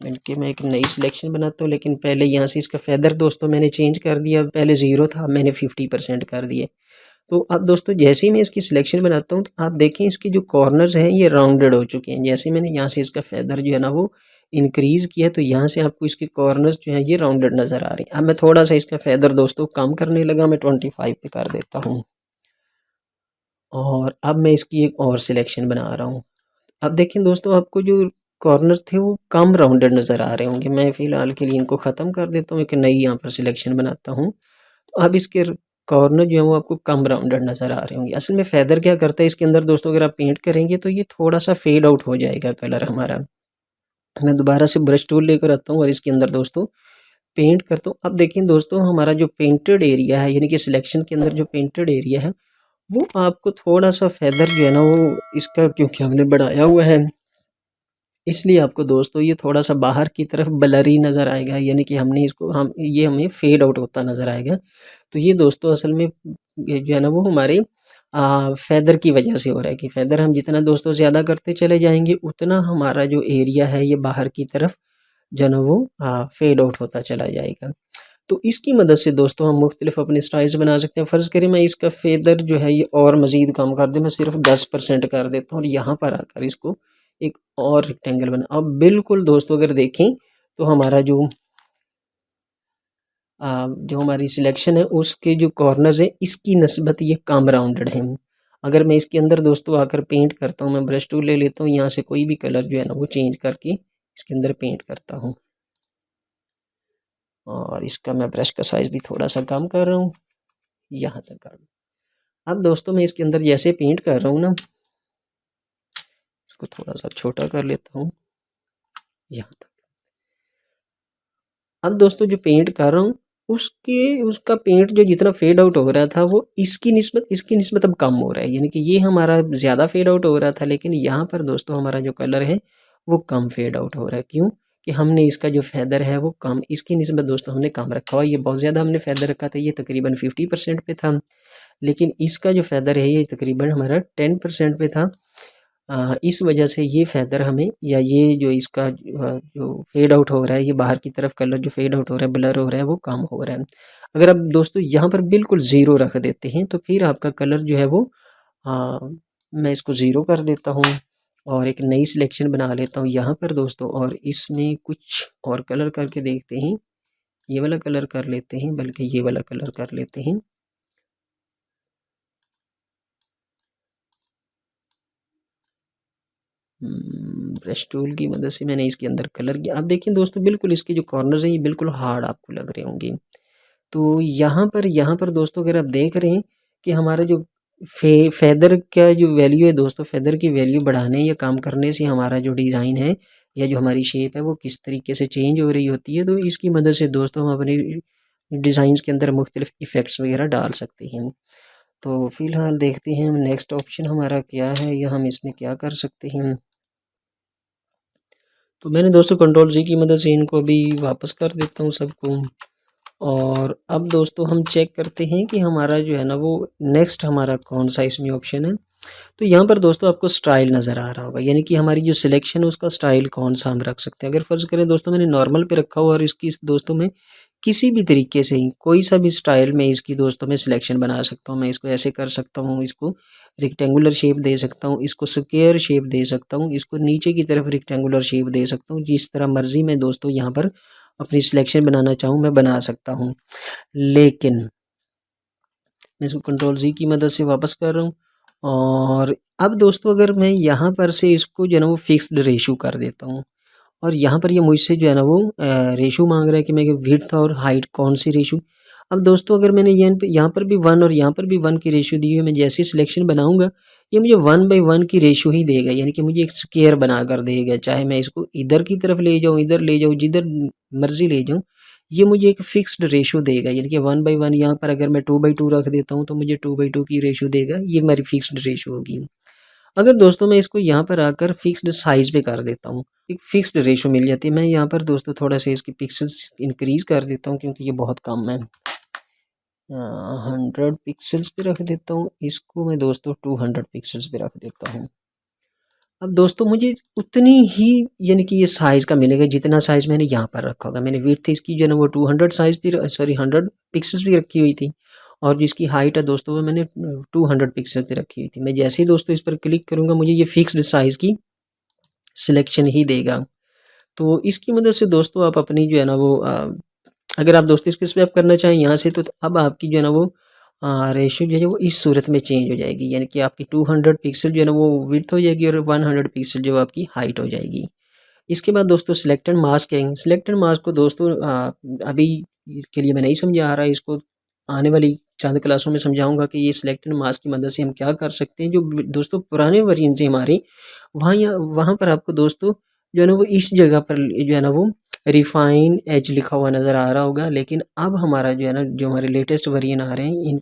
S1: बल्कि मैं एक नई सिलेक्शन बनाता हूँ। लेकिन पहले यहाँ से इसका फेदर दोस्तों मैंने चेंज कर दिया, पहले 0 था, मैंने 50% कर दिए। तो अब दोस्तों जैसे ही मैं इसकी सिलेक्शन बनाता हूँ तो आप देखें इसके जो कॉर्नर्स हैं ये राउंडेड हो चुके हैं। जैसे मैंने यहाँ से इसका फेदर जो है ना वो इंक्रीज़ किया तो यहाँ से आपको इसके कॉर्नर्स जो हैं ये राउंडेड नज़र आ रहे हैं। अब मैं थोड़ा सा इसका फेदर दोस्तों कम करने लगा, मैं 25 पे कर देता हूँ और अब मैं इसकी एक और सिलेक्शन बना रहा हूँ। अब देखें दोस्तों आपको जो कॉर्नर थे वो कम राउंडेड नज़र आ रहे होंगे। मैं फ़िलहाल के लिए इनको ख़त्म कर देता हूँ, एक नई यहाँ पर सिलेक्शन बनाता हूँ। तो अब इसके कॉर्नर जो है वो आपको कम राउंडेड नज़र आ रहे होंगे। असल में फेदर क्या करता है इसके अंदर दोस्तों, अगर आप पेंट करेंगे तो ये थोड़ा सा फेड आउट हो जाएगा कलर हमारा। मैं दोबारा से ब्रश टूल लेकर आता हूँ और इसके अंदर दोस्तों पेंट करता हूँ। अब देखें दोस्तों हमारा जो पेंटेड एरिया है, यानी कि सिलेक्शन के अंदर जो पेंटेड एरिया है वो आपको थोड़ा सा फेदर जो है ना वो इसका, क्योंकि हमने बढ़ाया हुआ है इसलिए आपको दोस्तों ये थोड़ा सा बाहर की तरफ ब्लरी नज़र आएगा, यानी कि हमने इसको ये हमें फेड आउट होता नज़र आएगा। तो ये दोस्तों असल में ये जो है ना वो हमारे फेदर की वजह से हो रहा है कि फेदर हम जितना दोस्तों ज़्यादा करते चले जाएंगे उतना हमारा जो एरिया है ये बाहर की तरफ जो है ना वो फेड आउट होता चला जाएगा। तो इसकी मदद से दोस्तों हम मुख्तलिफ अपने स्टाइल्स बना सकते हैं। फ़र्ज़ करें मैं इसका फेदर जो है ये और मज़ीद कम कर दूँ, मैं सिर्फ 10% कर देता हूँ और यहाँ पर आकर इसको एक और रेक्टेंगल बना। अब बिल्कुल दोस्तों अगर देखें तो हमारा जो हमारी सिलेक्शन है उसके जो कॉर्नर्स हैं इसकी नस्बत ये कम राउंडेड हैं। अगर मैं इसके अंदर दोस्तों आकर पेंट करता हूँ, मैं ब्रश टूल ले लेता हूँ, यहाँ से कोई भी कलर जो है ना वो चेंज करके इसके अंदर पेंट करता हूँ और इसका मैं ब्रश का साइज़ भी थोड़ा सा कम कर रहा हूँ, यहाँ तक कर दूँ। अब दोस्तों मैं इसके अंदर जैसे पेंट कर रहा हूँ ना, इसको थोड़ा सा छोटा कर लेता हूँ यहाँ तक। अब दोस्तों जो पेंट कर रहा हूँ उसका पेंट जो जितना फेड आउट हो रहा था वो इसकी निस्बत अब कम हो रहा है, यानी कि ये हमारा ज़्यादा फेड आउट हो रहा था, लेकिन यहाँ पर दोस्तों हमारा जो कलर है वो कम फेड आउट हो रहा है। क्यों कि हमने इसका जो फैदर है वो कम, इसकी निस्बत दोस्तों हमने कम रखा हुआ। ये बहुत ज़्यादा हमने फैदर रखा था, ये तकरीबन 50% पे था, लेकिन इसका जो फैदर है ये तकरीबन हमारा 10% पे था। इस वजह से ये फैदर हमें या ये जो इसका जो फेड आउट हो रहा है, ये बाहर की तरफ कलर जो फेड आउट हो रहा है, ब्लर हो रहा है, वो कम हो रहा है। अगर आप दोस्तों यहाँ पर बिल्कुल ज़ीरो रख देते हैं तो फिर आपका कलर जो है वो मैं इसको ज़ीरो कर देता हूँ और एक नई सिलेक्शन बना लेता हूँ यहाँ पर दोस्तों, और इसमें कुछ और कलर करके देखते हैं। ये वाला कलर कर लेते हैं, बल्कि ये वाला कलर कर लेते हैं। ब्रश टूल की मदद से मैंने इसके अंदर कलर किया। आप देखिए दोस्तों बिल्कुल इसके जो कॉर्नर्स हैं ये बिल्कुल हार्ड आपको लग रहे होंगे। तो यहाँ पर दोस्तों अगर आप देख रहे हैं कि हमारा जो फेदर का जो वैल्यू है दोस्तों, फेदर की वैल्यू बढ़ाने या कम करने से हमारा जो डिज़ाइन है या जो हमारी शेप है वो किस तरीके से चेंज हो रही होती है। तो इसकी मदद से दोस्तों हम अपने डिज़ाइंस के अंदर मुख्तलिफ इफ़ेक्ट्स वगैरह डाल सकते हैं। तो फ़िलहाल देखते हैं हम नेक्स्ट ऑप्शन हमारा क्या है या हम इसमें क्या कर सकते हैं। तो मैंने दोस्तों कंट्रोल जी की मदद से इनको अभी वापस कर देता हूँ सबको। और अब दोस्तों हम चेक करते हैं कि हमारा जो है ना वो नेक्स्ट हमारा कौन सा इसमें ऑप्शन है। तो यहाँ पर दोस्तों आपको स्टाइल नज़र आ रहा होगा, यानी कि हमारी जो सिलेक्शन है उसका स्टाइल कौन सा हम रख सकते हैं। अगर फ़र्ज़ करें दोस्तों मैंने नॉर्मल पे रखा हुआ और इसकी दोस्तों में किसी भी तरीके से ही कोई सा भी स्टाइल में इसकी दोस्तों में सिलेक्शन बना सकता हूँ। मैं इसको ऐसे कर सकता हूँ, इसको रेक्टेंगुलर शेप दे सकता हूँ, इसको स्क्वायर शेप दे सकता हूँ, इसको नीचे की तरफ रेक्टेंगुलर शेप दे सकता हूँ। जिस तरह मर्ज़ी मैं दोस्तों यहाँ पर अपनी सिलेक्शन बनाना चाहूँ मैं बना सकता हूँ। लेकिन मैं इसको कंट्रोल जी की मदद से वापस कर रहा हूँ और अब दोस्तों अगर मैं यहाँ पर से इसको जो है ना वो फिक्स्ड रेशो कर देता हूँ और यहाँ पर ये मुझसे जो है ना वो रेशो मांग रहा है कि मैं विड्थ और हाइट कौन सी रेशो। अब दोस्तों अगर मैंने यहाँ पर भी 1 और यहाँ पर भी 1 की रेशो दी है, मैं जैसे सिलेक्शन बनाऊंगा ये मुझे 1/1 की रेशो ही देगा, यानी कि मुझे एक स्क्वायर बना कर देगा। चाहे मैं इसको इधर की तरफ ले जाऊँ, इधर ले जाऊँ, जिधर मर्जी ले जाऊँ, ये मुझे एक फिक्स्ड रेशो देगा। यानी कि 1/1 यहाँ पर अगर मैं 2/2 रख देता हूँ तो मुझे 2/2 की रेशो देगा। ये मेरी फिक्स्ड रेशो होगी। अगर दोस्तों मैं इसको यहाँ पर आकर फिक्स्ड साइज़ पे कर देता हूँ, एक फिक्स्ड रेशो मिल जाती है। मैं यहाँ पर दोस्तों थोड़ा सा इसकी पिक्सल्स इंक्रीज़ कर देता हूँ क्योंकि ये बहुत कम है। 100 पिक्सल्स पे रख देता हूँ, इसको मैं दोस्तों 200 पिक्सल्स पे रख देता हूँ। अब दोस्तों मुझे उतनी ही यानी कि ये साइज़ का मिलेगा जितना साइज़ मैंने यहाँ पर रखा होगा। मैंने विड्थ इसकी जो है ना वो 200 साइज़ भी सॉरी 100 पिक्सल्स भी रखी हुई थी और जिसकी हाइट है दोस्तों वो मैंने 200 पिक्सल पे रखी हुई थी। मैं जैसे ही दोस्तों इस पर क्लिक करूँगा मुझे ये फिक्स्ड साइज़ की सिलेक्शन ही देगा। तो इसकी मदद से दोस्तों आप अपनी जो है ना वो अगर आप दोस्तों इसको स्वैप करना चाहें यहाँ से तो अब आपकी जो है ना वो रेशियो जो है वो इस सूरत में चेंज हो जाएगी, यानी कि आपकी 200 पिक्सल जो है ना वो विड्थ हो जाएगी और 100 पिक्सल जो आपकी हाइट हो जाएगी। इसके बाद दोस्तों सिलेक्टेड मास्क है। सिलेक्टेड मास्क को दोस्तों अभी के लिए मैं नहीं समझा रहा, इसको आने वाली चंद क्लासों में समझाऊंगा कि ये सिलेक्टेड मास्क की मदद से हम क्या कर सकते हैं। जो दोस्तों पुराने वर्जन से हमारे वहाँ पर आपको दोस्तों जो है ना वो इस जगह पर जो है ना वो रिफाइन एज लिखा हुआ नज़र आ रहा होगा, लेकिन अब हमारा जो है ना जो हमारे लेटेस्ट वर्जन आ रहे हैं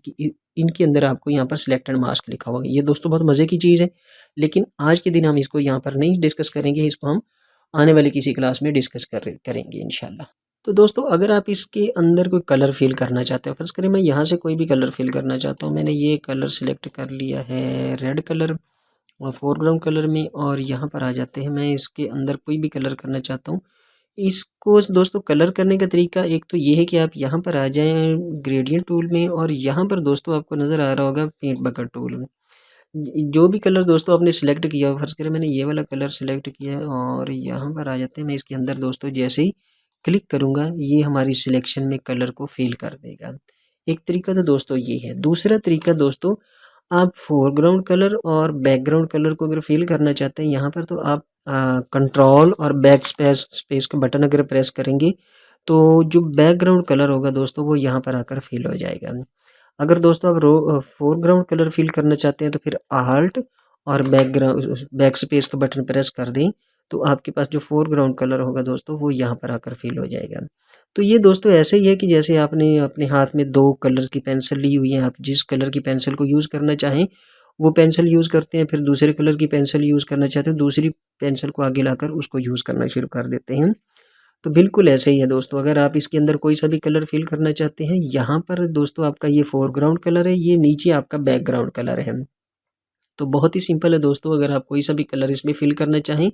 S1: इनके अंदर आपको यहाँ पर सिलेक्टेड मास्क लिखा होगा। ये दोस्तों बहुत मज़े की चीज़ है, लेकिन आज के दिन हम इसको यहाँ पर नहीं डिस्कस करेंगे, इसको हम आने वाली किसी क्लास में डिस्कस करेंगे इंशाल्लाह। तो दोस्तों अगर आप इसके अंदर कोई कलर फिल करना चाहते हो, फ़र्ज़ करें मैं यहाँ से कोई भी कलर फिल करना चाहता हूँ। मैंने ये कलर सिलेक्ट कर लिया है रेड कलर और फोरग्राउंड कलर में, और यहाँ पर आ जाते हैं। मैं इसके अंदर कोई भी कलर करना चाहता हूँ, इसको दोस्तों कलर करने का तरीका एक तो ये है कि आप यहाँ पर आ जाएँ ग्रेडियंट टूल में, और यहाँ पर दोस्तों आपको नज़र आ रहा होगा पेंट बकेट टूल में। जो भी कलर दोस्तों आपने सिलेक्ट किया हो, फ़र्ज़ करें मैंने ये वाला कलर सिलेक्ट किया है और यहाँ पर आ जाते हैं। मैं इसके अंदर दोस्तों जैसे ही क्लिक करूँगा ये हमारी सिलेक्शन में कलर को फ़िल कर देगा। एक तरीका तो दोस्तों ये है। दूसरा तरीका दोस्तों, आप फ़ोरग्राउंड कलर और बैकग्राउंड कलर को अगर फ़िल करना चाहते हैं यहाँ पर, तो आप कंट्रोल और बैक स्पेस का बटन अगर प्रेस करेंगे तो जो बैकग्राउंड कलर होगा दोस्तों वो यहाँ पर आकर फ़िल हो जाएगा। अगर दोस्तों आप फ़ोरग्राउंड कलर फ़िल करना चाहते हैं तो फिर आल्ट और बैक स्पेस का बटन प्रेस कर दें, तो आपके पास जो फ़ोरग्राउंड कलर होगा दोस्तों वो यहाँ पर आकर फ़िल हो जाएगा। तो ये दोस्तों ऐसे ही है कि जैसे आपने अपने हाथ में 2 कलर्स की पेंसिल ली हुई है, आप जिस कलर की पेंसिल को यूज़ करना चाहें वो पेंसिल यूज़ करते हैं, फिर दूसरे कलर की पेंसिल यूज़ करना चाहते हैं, दूसरी पेंसिल को आगे लाकर उसको यूज़ करना शुरू कर देते हैं। तो बिल्कुल ऐसे ही है दोस्तों, अगर आप इसके अंदर कोई सा भी कलर फ़िल करना चाहते हैं, यहाँ पर दोस्तों आपका ये फ़ोरग्राउंड कलर है, ये नीचे आपका बैकग्राउंड कलर है। तो बहुत ही सिंपल है दोस्तों, अगर आप कोई सा भी कलर इसमें फ़िल करना चाहें,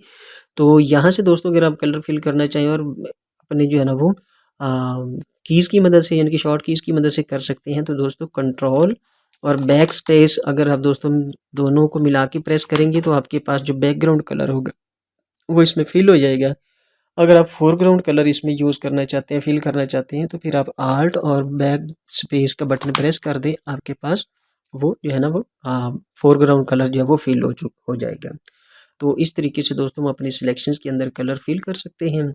S1: तो यहाँ से दोस्तों अगर आप कलर फ़िल करना चाहें और अपने जो है ना वो कीज़ की मदद से यानी कि शॉर्ट कीज़ की मदद से कर सकते हैं। तो दोस्तों कंट्रोल और बैक स्पेस अगर आप दोस्तों दोनों को मिला के प्रेस करेंगे तो आपके पास जो बैकग्राउंड कलर होगा वो इसमें फ़िल हो जाएगा। अगर आप फोरग्राउंड कलर इसमें यूज़ करना चाहते हैं, फिल करना चाहते हैं, तो फिर आप आल्ट और बैक स्पेस का बटन प्रेस कर दें, आपके पास वो जो है ना वो फोरग्राउंड कलर जो है वो फिल हो जाएगा। तो इस तरीके से दोस्तों हम अपनी सिलेक्शंस के अंदर कलर फिल कर सकते हैं।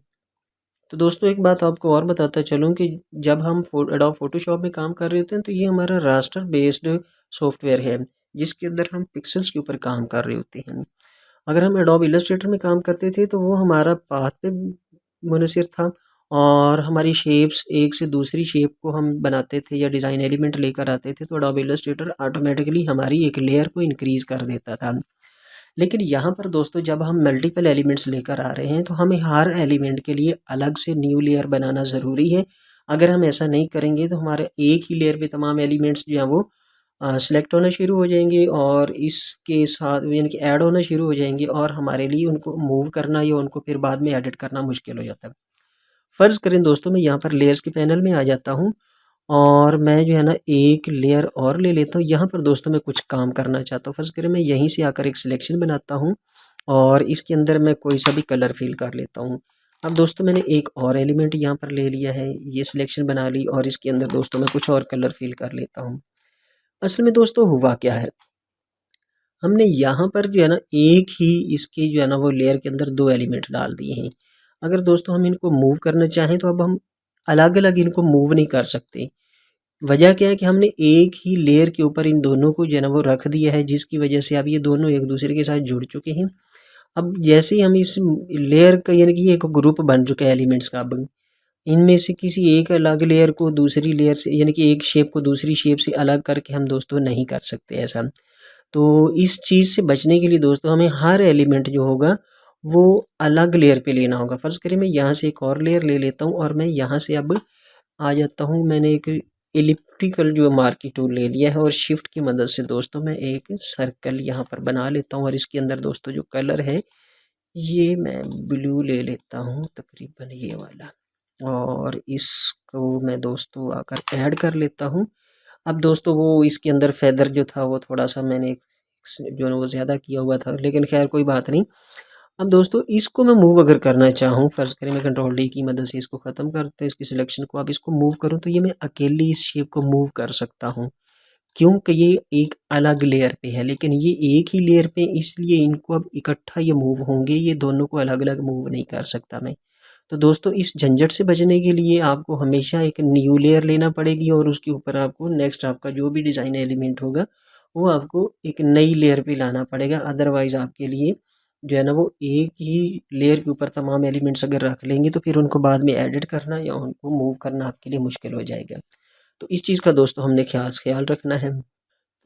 S1: तो दोस्तों एक बात आपको और बताता चलूँ कि जब हम एडोब फोटोशॉप में काम कर रहे होते हैं तो ये हमारा रास्टर बेस्ड सॉफ्टवेयर है, जिसके अंदर हम पिक्सेल्स के ऊपर काम कर रहे होते हैं। अगर हम एडोब इलस्ट्रेटर में काम करते थे तो वो हमारा पाथ पे मुनहसर था, और हमारी शेप्स एक से दूसरी शेप को हम बनाते थे या डिज़ाइन एलिमेंट लेकर आते थे तो एडोब इलस्ट्रेटर ऑटोमेटिकली हमारी एक लेयर को इंक्रीज़ कर देता था। लेकिन यहाँ पर दोस्तों जब हम मल्टीपल एलिमेंट्स लेकर आ रहे हैं तो हमें हर एलिमेंट के लिए अलग से न्यू लेयर बनाना ज़रूरी है। अगर हम ऐसा नहीं करेंगे तो हमारे एक ही लेयर पे तमाम एलिमेंट्स जो हैं वो सेलेक्ट होना शुरू हो जाएंगे और इसके साथ यानी कि ऐड होना शुरू हो जाएंगे, और हमारे लिए उनको मूव करना या उनको फिर बाद में एडिट करना मुश्किल हो जाता है। फ़र्ज़ करें दोस्तों मैं यहाँ पर लेयर्स के पैनल में आ जाता हूँ और मैं जो है ना एक लेयर और ले लेता हूँ। यहाँ पर दोस्तों मैं कुछ काम करना चाहता हूँ। फ़र्ज़ करें मैं यहीं से आकर एक सिलेक्शन बनाता हूँ और इसके अंदर मैं कोई सा भी कलर फ़िल कर लेता हूँ। अब दोस्तों मैंने एक और एलिमेंट यहाँ पर ले लिया है, ये सिलेक्शन बना ली और इसके अंदर दोस्तों मैं कुछ और कलर फ़िल कर लेता हूँ। असल में दोस्तों हुआ क्या है, हमने यहाँ पर जो है ना एक ही इसके जो है ना वो लेयर के अंदर 2 एलिमेंट डाल दिए हैं। अगर दोस्तों हम इनको मूव करना चाहें तो अब हम अलग-अलग इनको मूव नहीं कर सकते। वजह क्या है कि हमने एक ही लेयर के ऊपर इन दोनों को जो है ना वो रख दिया है, जिसकी वजह से अब ये दोनों एक दूसरे के साथ जुड़ चुके हैं। अब जैसे ही हम इस लेयर का यानी कि एक ग्रुप बन चुका है एलिमेंट्स का, अब इनमें से किसी एक अलग लेयर को दूसरी लेयर से यानी कि एक शेप को दूसरी शेप से अलग करके हम दोस्तों नहीं कर सकते ऐसा। तो इस चीज़ से बचने के लिए दोस्तों हमें हर एलिमेंट जो होगा वो अलग लेयर पे लेना होगा। फ़र्ज़ करिए मैं यहाँ से एक और लेयर ले लेता हूँ और मैं यहाँ से अब आ जाता हूँ, मैंने एक एलिप्टिकल जो मार्की टूल ले लिया है और शिफ्ट की मदद से दोस्तों मैं एक सर्कल यहाँ पर बना लेता हूँ और इसके अंदर दोस्तों जो कलर है ये मैं ब्लू ले लेता हूँ, तकरीबन ये वाला, और इसको मैं दोस्तों आकर ऐड कर लेता हूँ। अब दोस्तों वो इसके अंदर फेदर जो था वो थोड़ा-सा मैंने जो है वो ज़्यादा किया हुआ था, लेकिन ख़ैर कोई बात नहीं। अब दोस्तों इसको मैं मूव अगर करना चाहूँ, फ़र्ज़ करें मैं कंट्रोल डी की मदद से इसको ख़त्म करते हैं इसकी सिलेक्शन को, अब इसको मूव करूँ तो ये मैं अकेले इस शेप को मूव कर सकता हूँ। क्योंकि ये एक अलग लेयर पे है, लेकिन ये एक ही लेयर पे इसलिए इनको अब इकट्ठा ये मूव होंगे, ये दोनों को अलग-अलग मूव नहीं कर सकता मैं। तो दोस्तों इस झंझट से बचने के लिए आपको हमेशा एक न्यू लेयर लेना पड़ेगी और उसके ऊपर आपको नेक्स्ट आपका जो भी डिज़ाइन एलिमेंट होगा वो आपको एक नई लेयर पे लाना पड़ेगा। अदरवाइज़ आपके लिए जो है ना वो एक ही लेयर के ऊपर तमाम एलिमेंट्स अगर रख लेंगे तो फिर उनको बाद में एडिट करना या उनको मूव करना आपके लिए मुश्किल हो जाएगा। तो इस चीज़ का दोस्तों हमने ख़ास ख़्याल रखना है।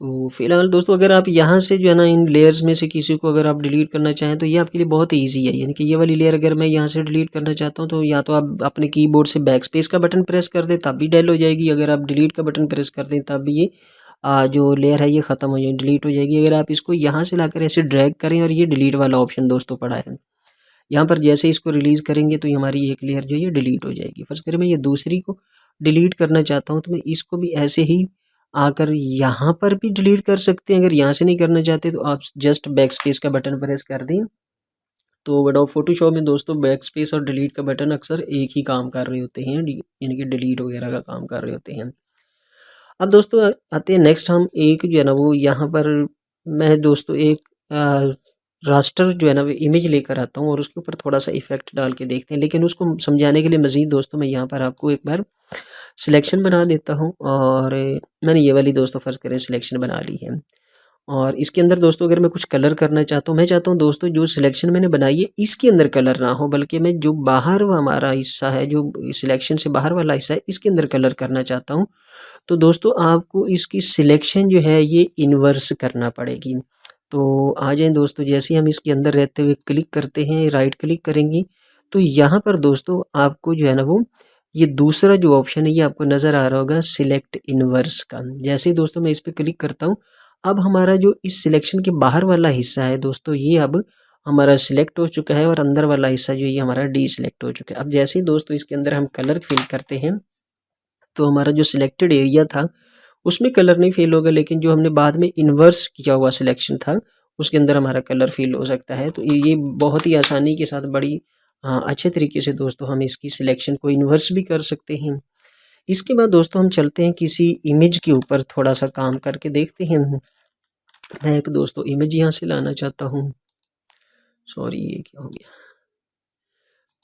S1: तो फिलहाल दोस्तों अगर आप यहाँ से जो है ना इन लेयर्स में से किसी को अगर आप डिलीट करना चाहें तो ये आपके लिए बहुत ईजी है, यानी कि ये वाली लेयर अगर मैं यहाँ से डिलीट करना चाहता हूँ तो या तो आप अपने कीबोर्ड से बैक स्पेस का बटन प्रेस कर दें तब भी डेल हो जाएगी, अगर आप डिलीट का बटन प्रेस कर दें तब भी ये जो लेयर है ये ख़त्म हो जाएगी, डिलीट हो जाएगी। अगर आप इसको यहाँ से लाकर ऐसे ड्रैग करें और ये डिलीट वाला ऑप्शन दोस्तों पड़ा है, यहाँ पर जैसे इसको रिलीज़ करेंगे तो ये हमारी एक लेयर जो है ये डिलीट हो जाएगी। फ़र्ज़ करें मैं ये दूसरी को डिलीट करना चाहता हूँ तो मैं इसको भी ऐसे ही आकर यहाँ पर भी डिलीट कर सकते हैं। अगर यहाँ से नहीं करना चाहते तो आप जस्ट बैक स्पेस का बटन प्रेस कर दें। तो एडोब फोटोशॉप में दोस्तों बैक स्पेस और डिलीट का बटन अक्सर एक ही काम कर रहे होते हैं, यानी कि डिलीट वगैरह का काम कर रहे होते हैं। अब दोस्तों आते हैं नेक्स्ट, हम एक जो है ना वो यहाँ पर मैं दोस्तों एक रास्टर जो है ना वो इमेज लेकर आता हूँ और उसके ऊपर थोड़ा सा इफेक्ट डाल के देखते हैं। लेकिन उसको समझाने के लिए मज़ीद दोस्तों मैं यहाँ पर आपको एक बार सिलेक्शन बना देता हूँ। और मैंने ये वाली दोस्तों फ़र्ज़ करें सिलेक्शन बना ली है। और इसके अंदर दोस्तों अगर मैं कुछ कलर करना चाहता हूँ, मैं चाहता हूँ दोस्तों जो सिलेक्शन मैंने बनाई है इसके अंदर कलर ना हो, बल्कि मैं जो बाहर हमारा हिस्सा है, जो सिलेक्शन से बाहर वाला हिस्सा है, इसके अंदर कलर करना चाहता हूँ। तो दोस्तों आपको इसकी सिलेक्शन जो है ये इन्वर्स करना पड़ेगी। तो आ जाएँ दोस्तों, जैसे ही हम इसके अंदर रहते हुए क्लिक करते हैं, राइट क्लिक करेंगे तो यहाँ पर दोस्तों आपको जो है ना वो ये दूसरा जो ऑप्शन है ये आपको नज़र आ रहा होगा सिलेक्ट इन्वर्स का। जैसे ही दोस्तों मैं इस पे क्लिक करता हूँ, अब हमारा जो इस सिलेक्शन के बाहर वाला हिस्सा है दोस्तों ये अब हमारा सिलेक्ट हो चुका है और अंदर वाला हिस्सा जो ये हमारा डी सिलेक्ट हो चुका है। अब जैसे ही दोस्तों इसके अंदर हम कलर फिल करते हैं तो हमारा जो सिलेक्टेड एरिया था उसमें कलर नहीं फिल होगा, लेकिन जो हमने बाद में इन्वर्स किया हुआ सिलेक्शन था उसके अंदर हमारा कलर फिल हो सकता है। तो ये बहुत ही आसानी के साथ बड़ी अच्छे तरीके से दोस्तों हम इसकी सिलेक्शन को इन्वर्स भी कर सकते हैं। इसके बाद दोस्तों हम चलते हैं किसी इमेज के ऊपर थोड़ा सा काम करके देखते हैं। मैं एक दोस्तों इमेज यहाँ से लाना चाहता हूँ, सॉरी ये क्या हो गया।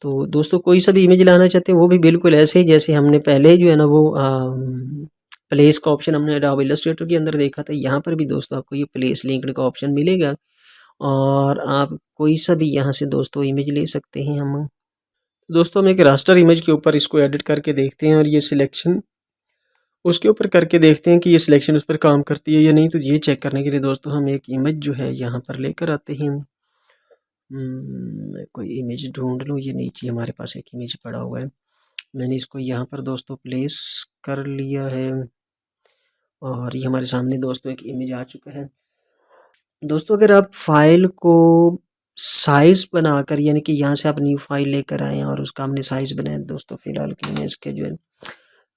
S1: तो दोस्तों कोई सा भी इमेज लाना चाहते हैं वो भी बिल्कुल ऐसे ही जैसे हमने पहले जो है ना वो प्लेस का ऑप्शन हमने एडोब इलस्ट्रेटर के अंदर देखा था, यहाँ पर भी दोस्तों आपको ये प्लेस लिंक्ड का ऑप्शन मिलेगा और आप कोई सा भी यहाँ से दोस्तों इमेज ले सकते हैं हम। दोस्तों हम एक रास्टर इमेज के ऊपर इसको एडिट करके देखते हैं और ये सिलेक्शन उसके ऊपर करके देखते हैं कि ये सिलेक्शन उस पर काम करती है या नहीं। तो ये चेक करने के लिए दोस्तों हम एक इमेज जो है यहाँ पर लेकर आते हैं। मैं कोई इमेज ढूंढ लूँ, ये नीचे हमारे पास एक इमेज पड़ा हुआ है, मैंने इसको यहाँ पर दोस्तों प्लेस कर लिया है और ये हमारे सामने दोस्तों एक इमेज आ चुका है। दोस्तों अगर आप फाइल को साइज़ बनाकर, यानी कि यहाँ से आप न्यू फाइल लेकर आए और उसका हमने साइज़ बनाया दोस्तों, फिलहाल के लिए इसके जो है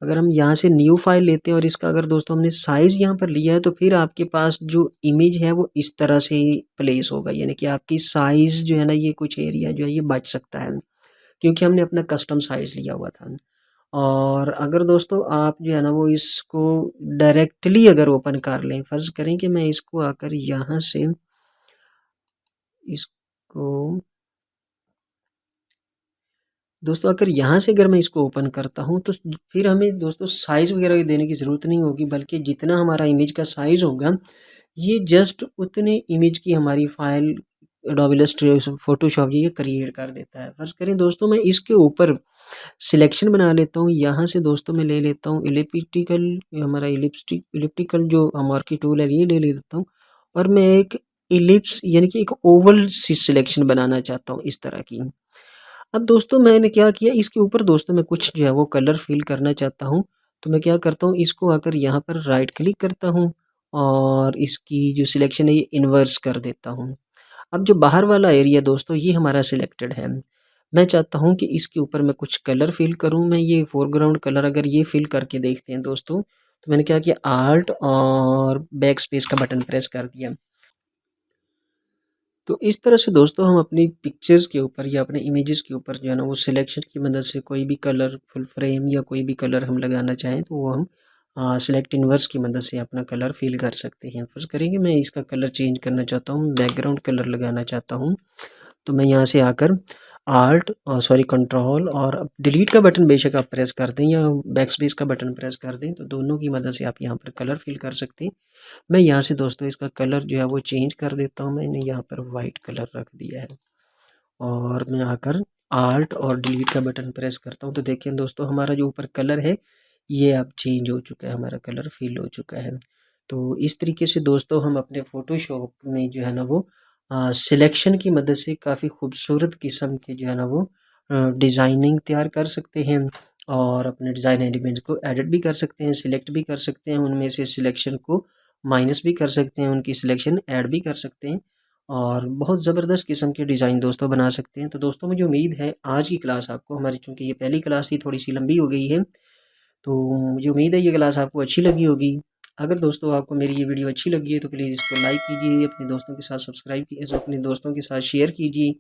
S1: अगर हम यहाँ से न्यू फाइल लेते हैं और इसका अगर दोस्तों हमने साइज़ यहाँ पर लिया है तो फिर आपके पास जो इमेज है वो इस तरह से प्लेस होगा, यानी कि आपकी साइज़ जो है ना ये कुछ एरिया जो है ये बच सकता है क्योंकि हमने अपना कस्टम साइज़ लिया हुआ था। और अगर दोस्तों आप जो है ना वो इसको डायरेक्टली अगर ओपन कर लें, फ़र्ज़ करें कि मैं इसको आकर यहाँ से इसको दोस्तों अगर यहाँ से अगर मैं इसको ओपन करता हूँ तो फिर हमें दोस्तों साइज़ वगैरह देने की ज़रूरत नहीं होगी, बल्कि जितना हमारा इमेज का साइज़ होगा ये जस्ट उतने इमेज की हमारी फाइल एडोब इलस्ट्रेटर फोटोशॉप ये क्रिएट कर देता है। फ़र्ज़ करें दोस्तों मैं इसके ऊपर सिलेक्शन बना लेता हूँ, यहाँ से दोस्तों मैं ले लेता हूँ इलिप्टिकल, हमारा इलिप्टिकल जो मार्की टूल है ये ले लेता हूँ और मैं एक इलिप्स यानी कि एक ओवल सी सिलेक्शन बनाना चाहता हूँ इस तरह की। अब दोस्तों मैंने क्या किया, इसके ऊपर दोस्तों मैं कुछ जो है वो कलर फिल करना चाहता हूँ, तो मैं क्या करता हूँ इसको आकर यहाँ पर राइट क्लिक करता हूँ और इसकी जो सिलेक्शन है ये इन्वर्स कर देता हूँ। अब जो बाहर वाला एरिया दोस्तों ये हमारा सिलेक्टेड है, मैं चाहता हूँ कि इसके ऊपर मैं कुछ कलर फिल करूँ। मैं ये फोरग्राउंड कलर अगर ये फिल करके देखते हैं दोस्तों, तो मैंने क्या किया, आल्ट और बैक स्पेस का बटन प्रेस कर दिया। तो इस तरह से दोस्तों हम अपनी पिक्चर्स के ऊपर या अपने इमेजेस के ऊपर जो है ना वो सिलेक्शन की मदद से कोई भी कलर फुल फ्रेम या कोई भी कलर हम लगाना चाहें तो वो हम सिलेक्ट इन्वर्स की मदद से अपना कलर फिल कर सकते हैं। फर्स्ट करेंगे मैं इसका कलर चेंज करना चाहता हूँ, बैकग्राउंड कलर लगाना चाहता हूँ, तो मैं यहाँ से आकर आल्ट और सॉरी कंट्रोल और डिलीट का बटन बेशक आप प्रेस कर दें या बैक स्पेस का बटन प्रेस कर दें, तो दोनों की मदद से आप यहाँ पर कलर फिल कर सकते हैं। मैं यहाँ से दोस्तों इसका कलर जो है वो चेंज कर देता हूँ, मैंने यहाँ पर वाइट कलर रख दिया है और मैं आकर आल्ट और डिलीट का बटन प्रेस करता हूँ, तो देखिए दोस्तों हमारा जो ऊपर कलर है ये अब चेंज हो चुका है, हमारा कलर फिल हो चुका है। तो इस तरीके से दोस्तों हम अपने फ़ोटोशॉप में जो है ना वो सिलेक्शन की मदद से काफ़ी खूबसूरत किस्म के जो है ना वो डिज़ाइनिंग तैयार कर सकते हैं और अपने डिज़ाइन एलिमेंट्स को एडिट भी कर सकते हैं, सिलेक्ट भी कर सकते हैं, उनमें से सिलेक्शन को माइनस भी कर सकते हैं, उनकी सिलेक्शन ऐड भी कर सकते हैं और बहुत ज़बरदस्त किस्म के डिज़ाइन दोस्तों बना सकते हैं। तो दोस्तों मुझे उम्मीद है आज की क्लास आपको, हमारी चूँकि ये पहली क्लास थी, थोड़ी सी लंबी हो गई है, तो मुझे उम्मीद है ये क्लास आपको अच्छी लगी होगी। अगर दोस्तों आपको मेरी ये वीडियो अच्छी लगी है तो प्लीज़ इसको लाइक कीजिए, अपने दोस्तों के साथ सब्सक्राइब कीजिए, अपने दोस्तों के साथ शेयर कीजिए।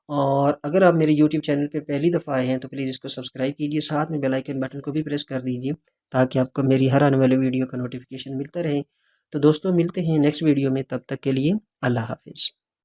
S1: और अगर आप मेरे यूट्यूब चैनल पे पहली दफ़ा आए हैं तो प्लीज़ इसको सब्सक्राइब कीजिए, साथ में बेल आइकन बटन को भी प्रेस कर दीजिए ताकि आपको मेरी हर आने वाली वीडियो का नोटिफिकेशन मिलता रहे। तो दोस्तों मिलते हैं नेक्स्ट वीडियो में, तब तक के लिए अल्लाह हाफ़िज़।